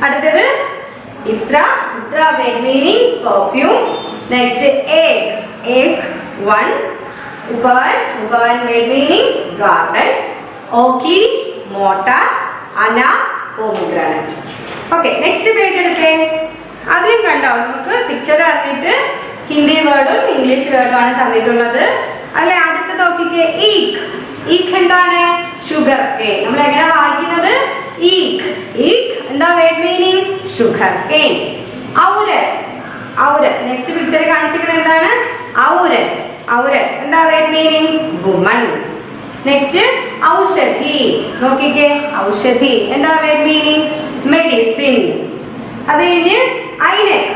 അടുത്തത് ഇത്ര. ഇത്ര വേർഡ് മീനിങ് പെർഫ്യൂം. നെക്സ്റ്റ് ഏക്. ഏക് 1. ഉപവൻ. ഉപവൻ വേർഡ് മീനിങ് ഗാർഡൻ. ഓക്ലി മോട്ടർ. അന പോമിഗ്രാനൈറ്റ്. ഓക്കെ, നെക്സ്റ്റ് പേജ് എടുത്തേ. അതിലും കണ്ടോ നമുക്ക് പിക്ചർ തന്നിട്ട് ഹിന്ദി വേർഡും ഇംഗ്ലീഷ് വേർഡും ആണ് തന്നിട്ടുള്ളത്. അല്ലെ? ആദ്യത്തെ നോക്കിക്കേ, ഈക്ക്. ഈക്ക് എന്താണ്? Sugar cane. നമ്മൾ എങ്ങനെ വായിക്കുന്നത്? ഈക്ക്. ഈക്ക് എന്താ വേർഡ് മീനിങ്? Sugar cane. ഔരത്. ഔരത് നെക്സ്റ്റ് പിക്ചർ കാണിച്ചിരിക്കുന്നത് എന്താണ്? ഔരത്. ഔരത് എന്താ വേർഡ് മീനിങ്? വുമൺ. നെക്സ്റ്റ് ഔഷധി. നോക്കിക്കേ, ഔഷധി എന്താ വേർഡ് മീനിങ്? മെഡിസിൻ. അത് കഴിഞ്ഞ് ഐനക്.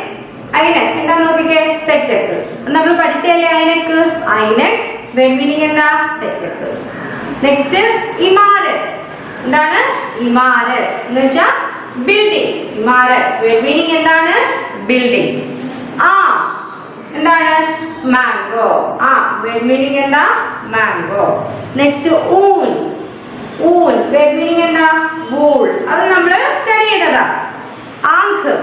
ഐനക് എന്താ നോക്കിക്കേ? സ്പെക്ടക്കിൾസ്. നമ്മൾ പഠിച്ചല്ലേ ഐനക്? ഐനക് വേർഡ് മീനിങ് എന്താ? സ്പെക്ടക്കിൾസ്. നെക്സ്റ്റ് ഇമാരത്. എന്താണ്? ഇമാരത് എന്ന് വെച്ചാൽ ബിൽഡിംഗ്. ഇമാരത് വേർഡ് മീനിങ് എന്താണ്? ബിൽഡിംഗ്. എന്താണ്? മാംഗോ. വേർഡ് മീനിങ് എന്താ? മാംഗോ. നെക്സ്റ്റ് ഊൻ. ഊൻ വേർഡ് മീനിങ് എന്താ? വൂൾ. അത് നമ്മൾ സ്റ്റഡി ചെയ്തതാ. ആങ്ക്.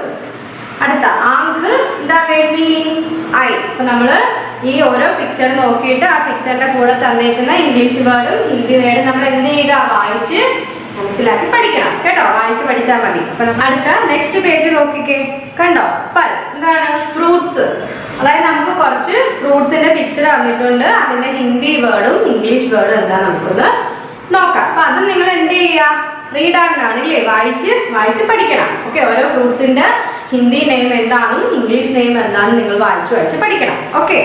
അടുത്ത ആങ്ക് എന്താ വേർഡ് മീനിങ്? ഐ. അപ്പൊ നമ്മള് ഈ ഓരോ പിക്ചർ നോക്കിയിട്ട് ആ പിക്ചറിന്റെ കൂടെ തന്നേക്കുന്ന ഇംഗ്ലീഷ് വേർഡും ഹിന്ദി വേർഡും നമ്മൾ എന്ത് ചെയ്യുക? വായിച്ച് മനസ്സിലാക്കി പഠിക്കണം കേട്ടോ. വായിച്ച് പഠിച്ചാൽ മതി. അപ്പൊ അടുത്ത നെക്സ്റ്റ് പേജ് നോക്കിക്കേ. കണ്ടോ? ഫൽ എന്താണ്? ഫ്രൂട്ട്സ്. അതായത് നമുക്ക് കുറച്ച് ഫ്രൂട്ട്സിന്റെ പിക്ചർ വന്നിട്ടുണ്ട്. അതിന്റെ ഹിന്ദി വേർഡും ഇംഗ്ലീഷ് വേർഡും എന്താ നമുക്കൊന്ന് നോക്കാം. അപ്പൊ അത് നിങ്ങൾ എന്ത് ചെയ്യുക? റീഡ് ആകാനാണ് ഇല്ലേ? വായിച്ച് പഠിക്കണം. ഓക്കെ, ഓരോ ഫ്രൂട്ട്സിന്റെ ഹിന്ദി നെയിം എന്താണെന്നും ഇംഗ്ലീഷ് നെയിം എന്താണെന്നും നിങ്ങൾ വായിച്ച് പഠിക്കണം. ഓക്കെ,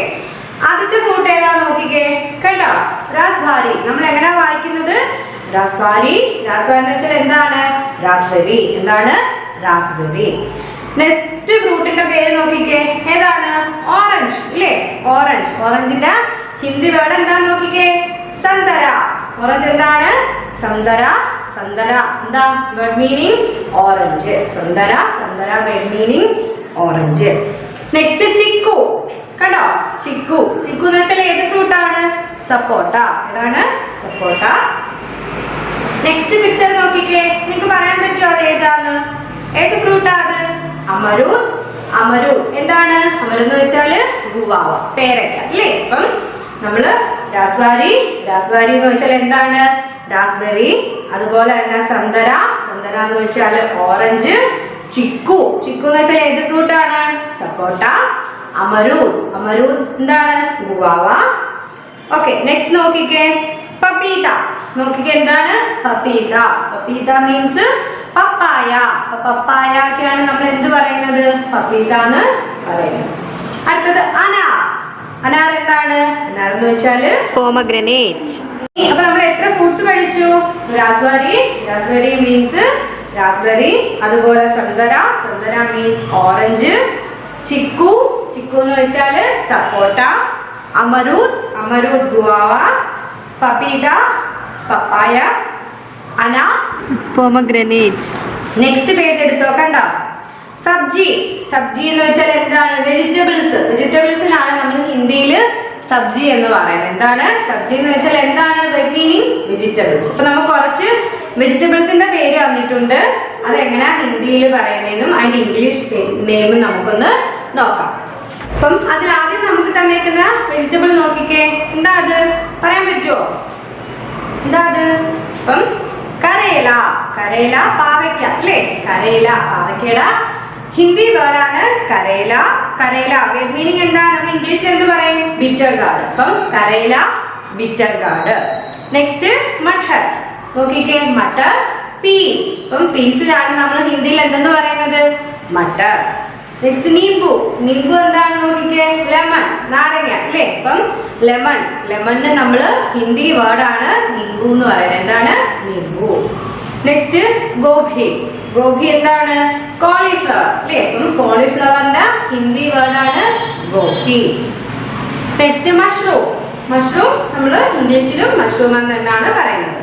ആദ്യത്തെ ഫ്രൂട്ട് ഏതാ നോക്കിക്കേ. കണ്ടോ? റാസ്ബാരി. നമ്മൾ എങ്ങനെയാ വായിക്കുന്നത്? റാസ്ബാരി. റാസ്ബാരി എന്ന് വെച്ചാൽ എന്താണ്? റാസ്ബെറി. എന്താണ്? റാസ്ബെറി. നെക്സ്റ്റ് ഫ്രൂട്ടിന്റെ പേര് നോക്കിക്കേ. ഏതാണ്? ഓറഞ്ച് ഇല്ലേ? ഓറഞ്ച്. ഓറഞ്ചിന്റെ ഹിന്ദി വേർഡ് എന്താന്ന് നോക്കിക്കേ. സന്തര. ഓറഞ്ച് എന്താണ്? സന്തര. സന്തര എന്താ വേർഡ് മീനിങ്? ഓറഞ്ച്. സന്തര. സന്തര വേർഡ് മീനിങ് ഓറഞ്ച്. നെക്സ്റ്റ് ചിക്കു. കണ്ടോ? ചിക്കു. ചിക്കു എന്ന് വെച്ചാൽ ഏത് ഫ്രൂട്ടാണ്? സപ്പോട്ട. ഏതാണ്? സപ്പോട്ട. നെക്സ്റ്റ് പിക്ചർ നോക്കിക്കേ. നിങ്ങൾക്ക് പറയാൻ പറ്റുമോ അത് ഏതാണ്? ഏത് ഫ്രൂട്ടാ അത്? അമരൂദ്. അമരൂദ് എന്താണ്? അമരൂദ് എന്ന് വെച്ചാല് ഗുവാവ, പേരക്ക അല്ലേ? അപ്പം നമ്മള് റാസ്ബെറി. റാസ്ബെറി എന്ന് വെച്ചാൽ എന്താണ്? റാസ്ബെറി. അതുപോലെ തന്നെ സന്തര. സന്തര എന്ന് വെച്ചാൽ ഓറഞ്ച്. ചിക്കു. ചിക്കു എന്ന് വെച്ചാൽ ഏത് ഫ്രൂട്ടാണ്? സപ്പോട്ട. അമരൂദ്. അമരൂദ് എന്താണ്? ഗുവാവ. ഓക്കെ, നെക്സ്റ്റ് നോക്കിക്കേ. പപ്പീത. നോക്കിക്കേ എന്താണ്? പപ്പീത. പപ്പീത മീൻസ് പപ്പായ. പപ്പായക്കാണ് നമ്മൾ എന്ത് പറയുന്നത്? പപ്പീത എന്ന് പറയുന്നത്. അടുത്തത് അനാർ. അനാർ എന്താണ്? അനാർ എന്ന് വെച്ചാല് പോമഗ്രനേറ്റ്. അപ്പൊ നമ്മൾ എത്ര ഫ്രൂട്ട്സ് പഠിച്ചു? റാസ്ബെറി. Raspberry means raspberry. അതുപോലെ സന്തര. സന്തര മീൻസ് ഓറഞ്ച്. ചിക്കു. ചിക്കു എന്ന് വെച്ചാല് സപ്പോട്ട. അമരൂദ്. അമരൂദ് ഗുവാവ. പപ്പീത പപ്പായ. അനാർ പോമഗ്രനേറ്റ്. നെക്സ്റ്റ് പേജ് എടുത്തോ. കണ്ടോ? സബ്ജി. സബ്ജി എന്ന് വെച്ചാൽ എന്താണ്? വെജിറ്റബിൾസ്. വെജിറ്റബിൾസിനാണ് നമ്മൾ ഹിന്ദിയിൽ സബ്ജി എന്ന് പറയുന്നത്. എന്താണ് സബ്ജി എന്ന് വെച്ചാൽ? എന്താണ് മീനിങ്? വെജിറ്റബിൾസ്. അപ്പൊ നമുക്ക് കുറച്ച് വെജിറ്റബിൾസിന്റെ പേര് വന്നിട്ടുണ്ട്. അതെങ്ങനെയാ ഹിന്ദിയിൽ പറയുന്നതെന്നും അതിന്റെ ഇംഗ്ലീഷ് നെയിമും നമുക്കൊന്ന് നോക്കാം. അപ്പം അതിൽ ആദ്യം നമുക്ക് തന്നേക്കുന്ന വെജിറ്റബിൾ നോക്കിക്കേ. എന്താ അത്? പറയാൻ പറ്റുമോ? എന്താ അത്? അപ്പം കരേല, കരേല പാവയ്ക്ക അല്ലേ, കരേല പാവയ്ക്കയുടെ ഹിന്ദി വേർഡാണ് കരേല. കരേല മീനിങ് എന്താ, നമ്മൾ ഇംഗ്ലീഷിൽ എന്ത് പറയും, ബിറ്റർ ഗാർഡ്. അപ്പം കരേല ബിറ്റർ ഗാർഡ്. നെക്സ്റ്റ് മട്ടർ, നോക്കിക്കേ മട്ടർ പീസ്. അപ്പം പീസിലാണ് നമ്മൾ ഹിന്ദിയിൽ എന്തെന്ന് പറയുന്നത്, മട്ടർ. നെക്സ്റ്റ് നീമ്പു, നീമ്പു എന്താണ് നോക്കിക്കേ, ലെമൺ നാരങ്ങ അല്ലേ. അപ്പം ലെമൺ, ലെമണിന് നമ്മൾ ഹിന്ദി വേർഡാണ് നീമ്പു എന്ന് പറയുന്നത്. എന്താണ്, നീമ്പു. നെക്സ്റ്റ് ഗോഭി, ഗോഭി എന്താണ്, കോളിഫ്ലവർ അല്ലേ. അപ്പം കോളിഫ്ലവറിന്റെ ഹിന്ദി വേർഡാണ് ഗോഭി. നെക്സ്റ്റ് മഷ്റൂം, മഷ്റൂം നമ്മൾ ഇംഗ്ലീഷിലും മഷ്റൂം എന്ന് തന്നെയാണ് പറയുന്നത്.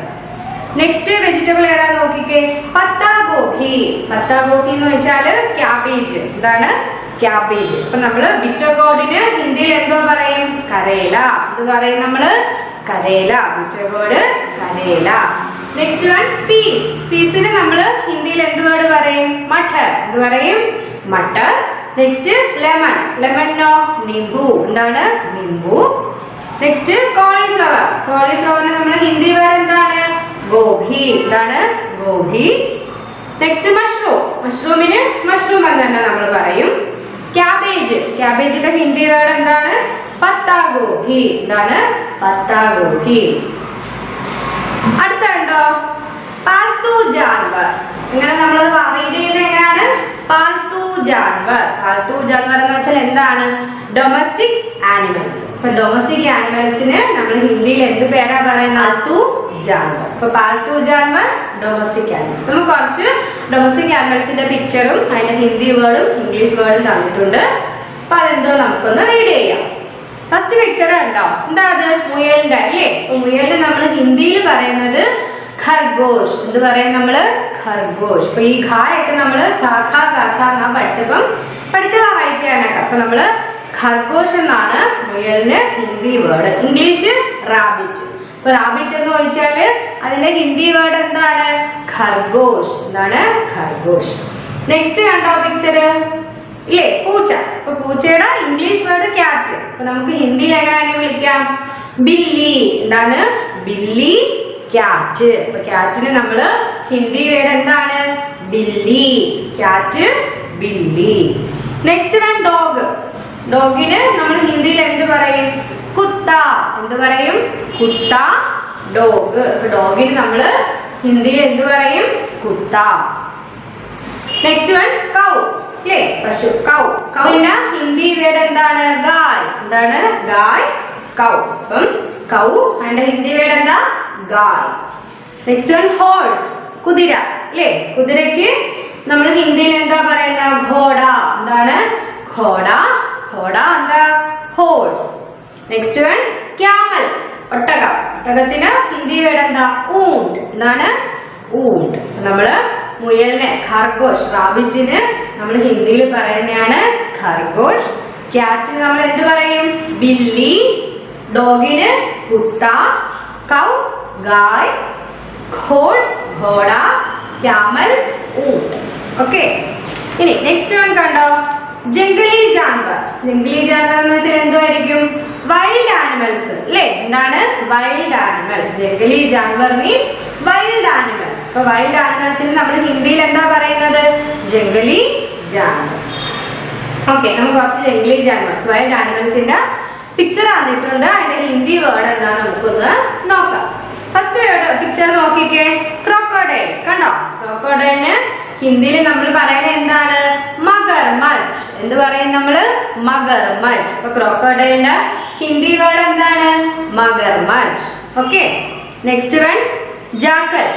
നെക്സ്റ്റ് വെജിറ്റബിൾ ഏതാ നോക്കിക്കേ, പത്താഗോഭി. പത്താഗോഭി എന്ന് വെച്ചാൽ ക്യാബേജ്. എന്താണ്, ക്യാബേജ്. അപ്പൊ നമ്മള് ബിറ്റർ ഗോർഡിന് ഹിന്ദിയിൽ എന്തോ പറയും, കരേല. ഇത് പറയും നമ്മള് കരേല, ബിറ്റർ ഗോർഡ് കരേല. നെക്സ്റ്റ് വൺ പീസ്, പീസിന് നമ്മള് ഹിന്ദിയിൽ എന്ത് വേർഡ് പറയും, മട്ടർ. എന്ത് പറയും, മട്ടർ. നെക്സ്റ്റ് ലെമൺ, ലെമണിനോ നിംബു. എന്താണ്, നിംബു. നെക്സ്റ്റ് കോളിഫ്ലവർ, കോളിഫ്ലവറിന് നമ്മൾ ഹിന്ദി വേർഡ് എന്താണ്, ഗോഭി. എന്താണ്, ഗോഭി. നെക്സ്റ്റ് മഷ്റൂം, മഷ്റൂമിന് മഷ്റൂം എന്ന് തന്നെ നമ്മൾ പറയും. ക്യാബേജ്, ക്യാബേജിന്റെ ഹിന്ദി വേർഡ് എന്താണ്, പത്താഗോഭി. എന്താണ്, പത്താഗോഭി. അടുത്തുണ്ടോ പാൽത്തു ജാൻവർ. ഇങ്ങനെ നമ്മൾ റീഡ് ചെയ്യുന്നത് എങ്ങനെയാണ്, പാൽത്തു ജാൻവർ. പാൽത്തു ജാൻവർ എന്ന് വെച്ചാൽ എന്താണ്, ഡൊമസ്റ്റിക് ആനിമൽസ്. അപ്പൊ ഡൊമസ്റ്റിക് ആനിമൽസിന് നമ്മൾ ഹിന്ദിയിൽ എന്ത് പേരാ പറയുന്നത്, പാൽത്തു ജാൻവർ. അപ്പൊ പാൽത്തു ജാൻവർ ഡൊമസ്റ്റിക് ആനിമൽസ്. നമ്മൾ കുറച്ച് ഡൊമസ്റ്റിക് ആനിമൽസിന്റെ പിക്ചറും അതിന്റെ ഹിന്ദി വേർഡും ഇംഗ്ലീഷ് വേർഡും തന്നിട്ടുണ്ട്. അപ്പൊ അതെന്തോ നമുക്കൊന്ന് റീഡ് ചെയ്യാം. ഫസ്റ്റ് പിക്ചർ ഉണ്ടോ, എന്താ അത്, മുയലിന്റെ അല്ലേ. അപ്പൊ മുയലിന് നമ്മൾ ഹിന്ദിയിൽ പറയുന്നത് ഖർഗോഷ്. എന്ത് പറയും നമ്മള്, ഖർഗോഷ്. അപ്പൊ ഈ ഖായൊക്കെ നമ്മള് കാഖ കാഖ എന്നാ പഠിച്ചതാ റൈറ്റ് ആണ്. അപ്പൊ നമ്മള് ഖർഗോഷ് എന്നാണ് മുയലിന് ഹിന്ദി വേർഡ്. English rabbit. അപ്പൊ റാബിറ്റ് എന്ന് ചോദിച്ചാല് അതിന്റെ ഹിന്ദി വേർഡ് എന്താണ്, ഖർഗോഷ്. എന്താണ്, ഖർഗോഷ്. നെക്സ്റ്റ് കണ്ടോ പിക്ചർ ഇല്ലേ, പൂച്ച. അപ്പൊ പൂച്ചയുടെ ഇംഗ്ലീഷ് വേർഡ് ക്യാറ്റ്. അപ്പൊ നമുക്ക് ഹിന്ദിയിൽ എങ്ങനെയാണ് വിളിക്കാം, ബില്ലി. എന്താണ്, ബില്ലി, ക്യാറ്റ്. അപ്പൊ ക്യാറ്റിന് നമ്മള് ഹിന്ദി വേർഡ് എന്താണ്, ബില്ലി. ക്യാറ്റ്, ബില്ലി. Next one dog. ഡോഗിന് നമ്മൾ ഹിന്ദിയിൽ എന്ത് പറയും, കുത്ത. എന്ത് പറയും, കുത്ത, ഡോഗ്. അപ്പൊ ഡോഗിന് നമ്മള് ഹിന്ദിയിൽ എന്ത് പറയും, കുത്ത. നെക്സ്റ്റ് വൺ കൗ അല്ലേ, പശു, കൗ. കൗവിന്റെ ഹിന്ദി വേർഡ് എന്താണ്, ഗായ്. എന്താണ്, ഗായ്, കൗ. അപ്പം കൗ അതിന്റെ ഹിന്ദി വേർഡ് എന്താ, ഗായ്. നെക്സ്റ്റ് വൺ ഹോഴ്സ്, കുതിര അല്ലേ. കുതിരയ്ക്ക് നമ്മൾ ഹിന്ദിയിൽ എന്താ പറയുന്നത്, ഘോഡ. എന്താണ്, ഘോഡ, ഘോഡ എന്താ, ഹോഴ്സ്. നെക്സ്റ്റ് വൺ ക്യാമൽ, ഒട്ടകം. ഒട്ടകത്തിന് ഹിന്ദി വേർഡ് എന്താ, ഊണ്ട്. എന്താണ്, ഊണ്ട്. നമ്മള് മുയലിനെ ഖർഗോഷ്, റാബിറ്റിന് നമ്മൾ ഹിന്ദിയിൽ പറയുന്നതാണ് ഖർഗോഷ്. ക്യാറ്റിന് നമ്മൾ എന്ത് പറയും, ബില്ലി. ഡോഗിന് കുത്ത, കൗ ഗായ്, ഹോഴ്സ് ഘോഡ, ക്യാമൽ ഊണ്ട്. ഓക്കെ, ഇനി നെക്സ്റ്റ് വൺ കണ്ടോ, ജംഗലി ജാൻവർ. ജംഗലി ജാൻവർ എന്ന് വെച്ചാൽ എന്തുമായിരിക്കും, വൈൽഡ് ആനിമൽസ് അല്ലേ. എന്താണ്, wild animals. ജംഗലി Janwar means wild animals. അപ്പൊ വൈൽഡ് ആനിമൽസിന് നമ്മൾ ഹിന്ദിയിൽ എന്താ പറയുന്നത്, ജംഗലി ജാൻവർ. ഓക്കെ, നമുക്ക് കുറച്ച് ജംഗലി ജാൻവർസ് വൈൽഡ് ആനിമൽസിന്റെ പിക്ചർ തന്നിട്ടുണ്ട്. അതിന്റെ ഹിന്ദി വേർഡ് എന്താ നമുക്കൊന്ന് നോക്കാം. ഫസ്റ്റ് പിക്ചർ നോക്കിക്കേ, ക്രോക്കോഡൈൽ. കണ്ടോ, ക്രോക്കോഡൈലിന് ഹിന്ദിയിൽ നമ്മൾ പറയുന്നത് എന്താണ്, മഗർമച്ച്. എന്ത് പറയും നമ്മള്, മഗർമച്ച്. അപ്പൊ ക്രോക്കോഡൈലിന്റെ ഹിന്ദി വേർഡ് എന്താണ്, മഗർമച്ച്. Okay, next one jackal.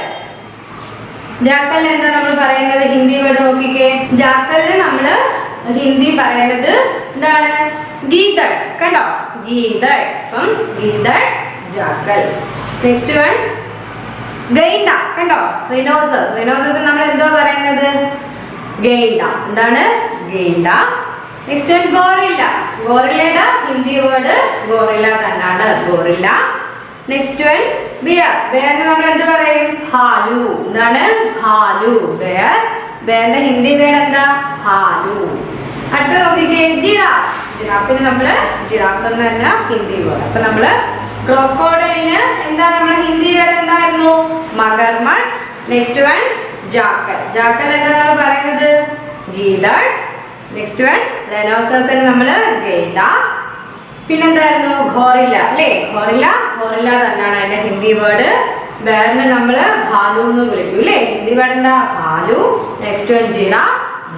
ജാക്കലിന് എന്താ നമ്മൾ പറയുന്നത്, ഹിന്ദി വേർഡ് നോക്കിക്കേ. ജാക്കലിന് നമ്മള് ഹിന്ദി പറയുന്നത് എന്താണ്, ഗീദഡ്. കണ്ടോ, ഗീദഡ്. അപ്പം ഗീദഡ്, ജാക്കൽ. നെക്സ്റ്റ് വൺ ഗൈൻഡ. കണ്ടോ, റിനോസസ്. റിനോസസ് നമ്മൾ എന്തോ പറയുന്നത്, ഗൈൻഡ. എന്താണ്, ഗൈൻഡ. Next one gorilla. ഗോറില്ലയുടെ ഹിന്ദി വേർഡ് ഗോറില്ല തന്നെയാണ്, ഗോറില്ല. Next one bear. ബിയറിന് നമ്മൾ എന്ത് പറയും, ഭാലു. എന്താണ്, ഭാലു, ബിയർ. ബിയറിന്റെ ഹിന്ദി വേർഡ് എന്താ, ഭാലു. അടുത്ത നോക്കിക്കേ, ജിറാഫ്. ജിറാഫിന് നമ്മള് ജിറാഫ് എന്ന് തന്നെ ഹിന്ദി വേർഡ്. അപ്പൊ നമ്മള് ക്രോക്കോഡൈലിന് എന്താ നമ്മുടെ ഹിന്ദി വേർഡ് എന്തായിരുന്നു? മഗർമച്ച്. Next one jackal. ജാക്കൽ എന്താ നമ്മൾ പറയുന്നത്? ഗീദഡ്. നെക്സ്റ്റ് വൺ റൈനോസറസിന് നമ്മൾ ഗൈഡ. പിന്നെന്തായിരുന്നു? ഗോറില്ല അല്ലേ? ഗോറില്ല തന്നെയാണ് അതിന്റെ ഹിന്ദി വേർഡ്. ബേറിനെ നമ്മൾ ഭാലു എന്ന് വിളിക്കും അല്ലേ? ഹിന്ദി വേർഡ് എന്താ? ഭാലു. Next one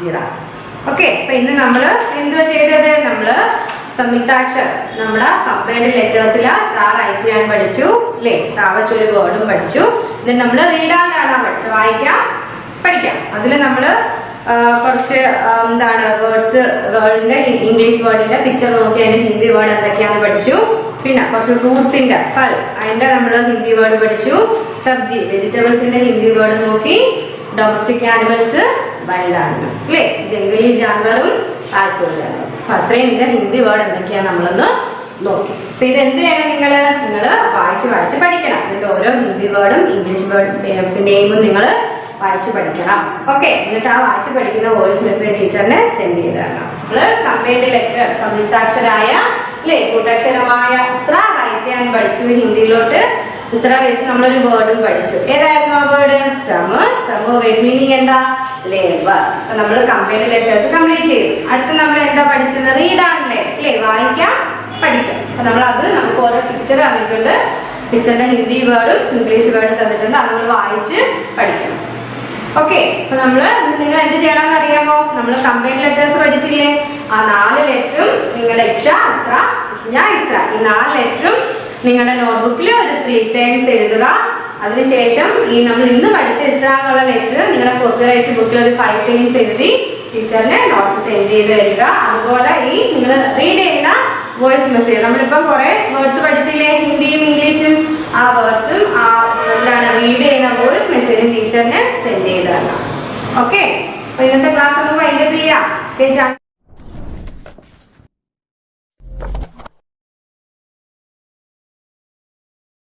giraffe. ഓക്കെ, അപ്പൊ ഇന്ന് നമ്മൾ എന്തുവാ ചെയ്തത്? നമ്മള് സംയുക്താക്ഷരം നമ്മുടെ കമ്പൈൻഡ് ലെറ്റേഴ്സിൽ സ്റ്റാർ റൈറ്റ് ചെയ്യാൻ പഠിച്ചു അല്ലേ? സ്റ്റാർ വെച്ച് ഒരു വേർഡും പഠിച്ചു. എന്നിട്ട് നമ്മൾ റീഡ് ആൻഡ് ലേൺ പഠിച്ചു, വായിക്കാം പഠിക്കാം. അതിൽ നമ്മൾ കുറച്ച് എന്താണ് വേർഡ്സ്, വേർഡിന്റെ ഇംഗ്ലീഷ് വേർഡിന്റെ പിക്ചർ നോക്കി അതിന്റെ ഹിന്ദി വേർഡ് എന്തൊക്കെയാണെന്ന് പഠിച്ചു. പിന്നെ കുറച്ച് ഫ്രൂട്ട്സിന്റെ ഫൽ അതിന്റെ നമ്മൾ ഹിന്ദി വേർഡ് പഠിച്ചു. സബ്ജി വെജിറ്റബിൾസിന്റെ ഹിന്ദി വേർഡ് നോക്കി. ഡൊമസ്റ്റിക് ആനിമൽസ്, വൈൽഡ് ആനിമൽസ് അല്ലേ? ജംഗലി ജാൻവറും ആൽക്കൂർ ജാൻവറും. അപ്പൊ അത്രയും ഇതിന്റെ ഹിന്ദി വേർഡ് എന്തൊക്കെയാണ് നമ്മളൊന്ന് നോക്കി. അപ്പൊ ഇത് എന്ത് ചെയ്യണം? നിങ്ങൾ വായിച്ച് പഠിക്കണം. ഇതിന്റെ ഓരോ ഹിന്ദി വേർഡും ഇംഗ്ലീഷ് വേർഡ് നെയിമും നിങ്ങൾ വായിച്ച് പഠിക്കണം. ഓക്കെ, എന്നിട്ട് ആ വായിച്ച് പഠിക്കുന്ന വോയിസ് മെസ്സേജ് ടീച്ചറിനെ സെൻഡ് ചെയ്ത് തരണം. നമ്മൾ കമ്പൈൻഡ് ലെറ്റർ സംയുക്താക്ഷരായ അല്ലേ കൂട്ടാക്ഷരമായ ഇസ്ര റൈറ്റ് ചെയ്യാൻ പഠിച്ചു. ഹിന്ദിയിലോട്ട് ഇസ്ര വെച്ച് നമ്മളൊരു വേർഡും പഠിച്ചു. ഏതായിരുന്നു ആ വേർഡ്? ശ്രമ വേർഡ് മീനിങ് എന്താ? ലേബർ. അപ്പൊ നമ്മൾ കമ്പൈൻഡ് ലെറ്റേഴ്സ് കംപ്ലീറ്റ് ചെയ്തു. അടുത്ത് നമ്മൾ എന്താ പഠിച്ചത്? റീഡ് ആണല്ലേ അല്ലേ? വായിക്കാം പഠിക്കാം. അപ്പൊ നമുക്ക് ഓരോ പിക്ചർ തന്നിട്ടുണ്ട്. പിക്ചറിന്റെ ഹിന്ദി വേർഡും ഇംഗ്ലീഷ് വേർഡും തന്നിട്ടുണ്ട്. അത് നമ്മൾ വായിച്ച് പഠിക്കണം. ഓക്കെ, അപ്പൊ നിങ്ങൾ എന്ത് ചെയ്യണമെന്ന് അറിയാമോ? നമ്മൾ കമ്പൈൻഡ് ലെറ്റേഴ്സ് പഠിച്ചില്ലേ? ആ 4 ലെറ്ററും നിങ്ങളുടെ ഇക്ഷ, അത്ര, ഇസ്ര ഈ 4 ലെറ്ററും നിങ്ങളുടെ നോട്ട്ബുക്കിൽ ഒരു 3 times എഴുതുക. അതിനുശേഷം ഈ നമ്മൾ ഇന്ന് പഠിച്ച ഇസ്ര എന്നുള്ള ലെറ്റർ നിങ്ങളുടെ കോപ്പിറൈറ്റ് ബുക്കിൽ ഒരു 5 times എഴുതി ടീച്ചറിനെ നോട്ട് സെൻഡ് ചെയ്ത് തരിക. അതുപോലെ ഈ നിങ്ങൾ റീഡ് ചെയ്യുന്ന വോയിസ് മെസ്സേജ്, നമ്മളിപ്പം കുറെ വേർഡ്സ് പഠിച്ചില്ലേ ഹിന്ദിയും ഇംഗ്ലീഷും, ആ വേർഡ്സും എന്താണ് റീഡ് ചെയ്യുന്ന വോയിസ് മെസ്സേജും ടീച്ചറിന് സെൻഡ് ചെയ്ത് തരണം. ഓക്കെ, അപ്പൊ ഇന്നത്തെ ക്ലാസ് നമുക്ക് വൈൻഡപ്പ് ചെയ്യാം.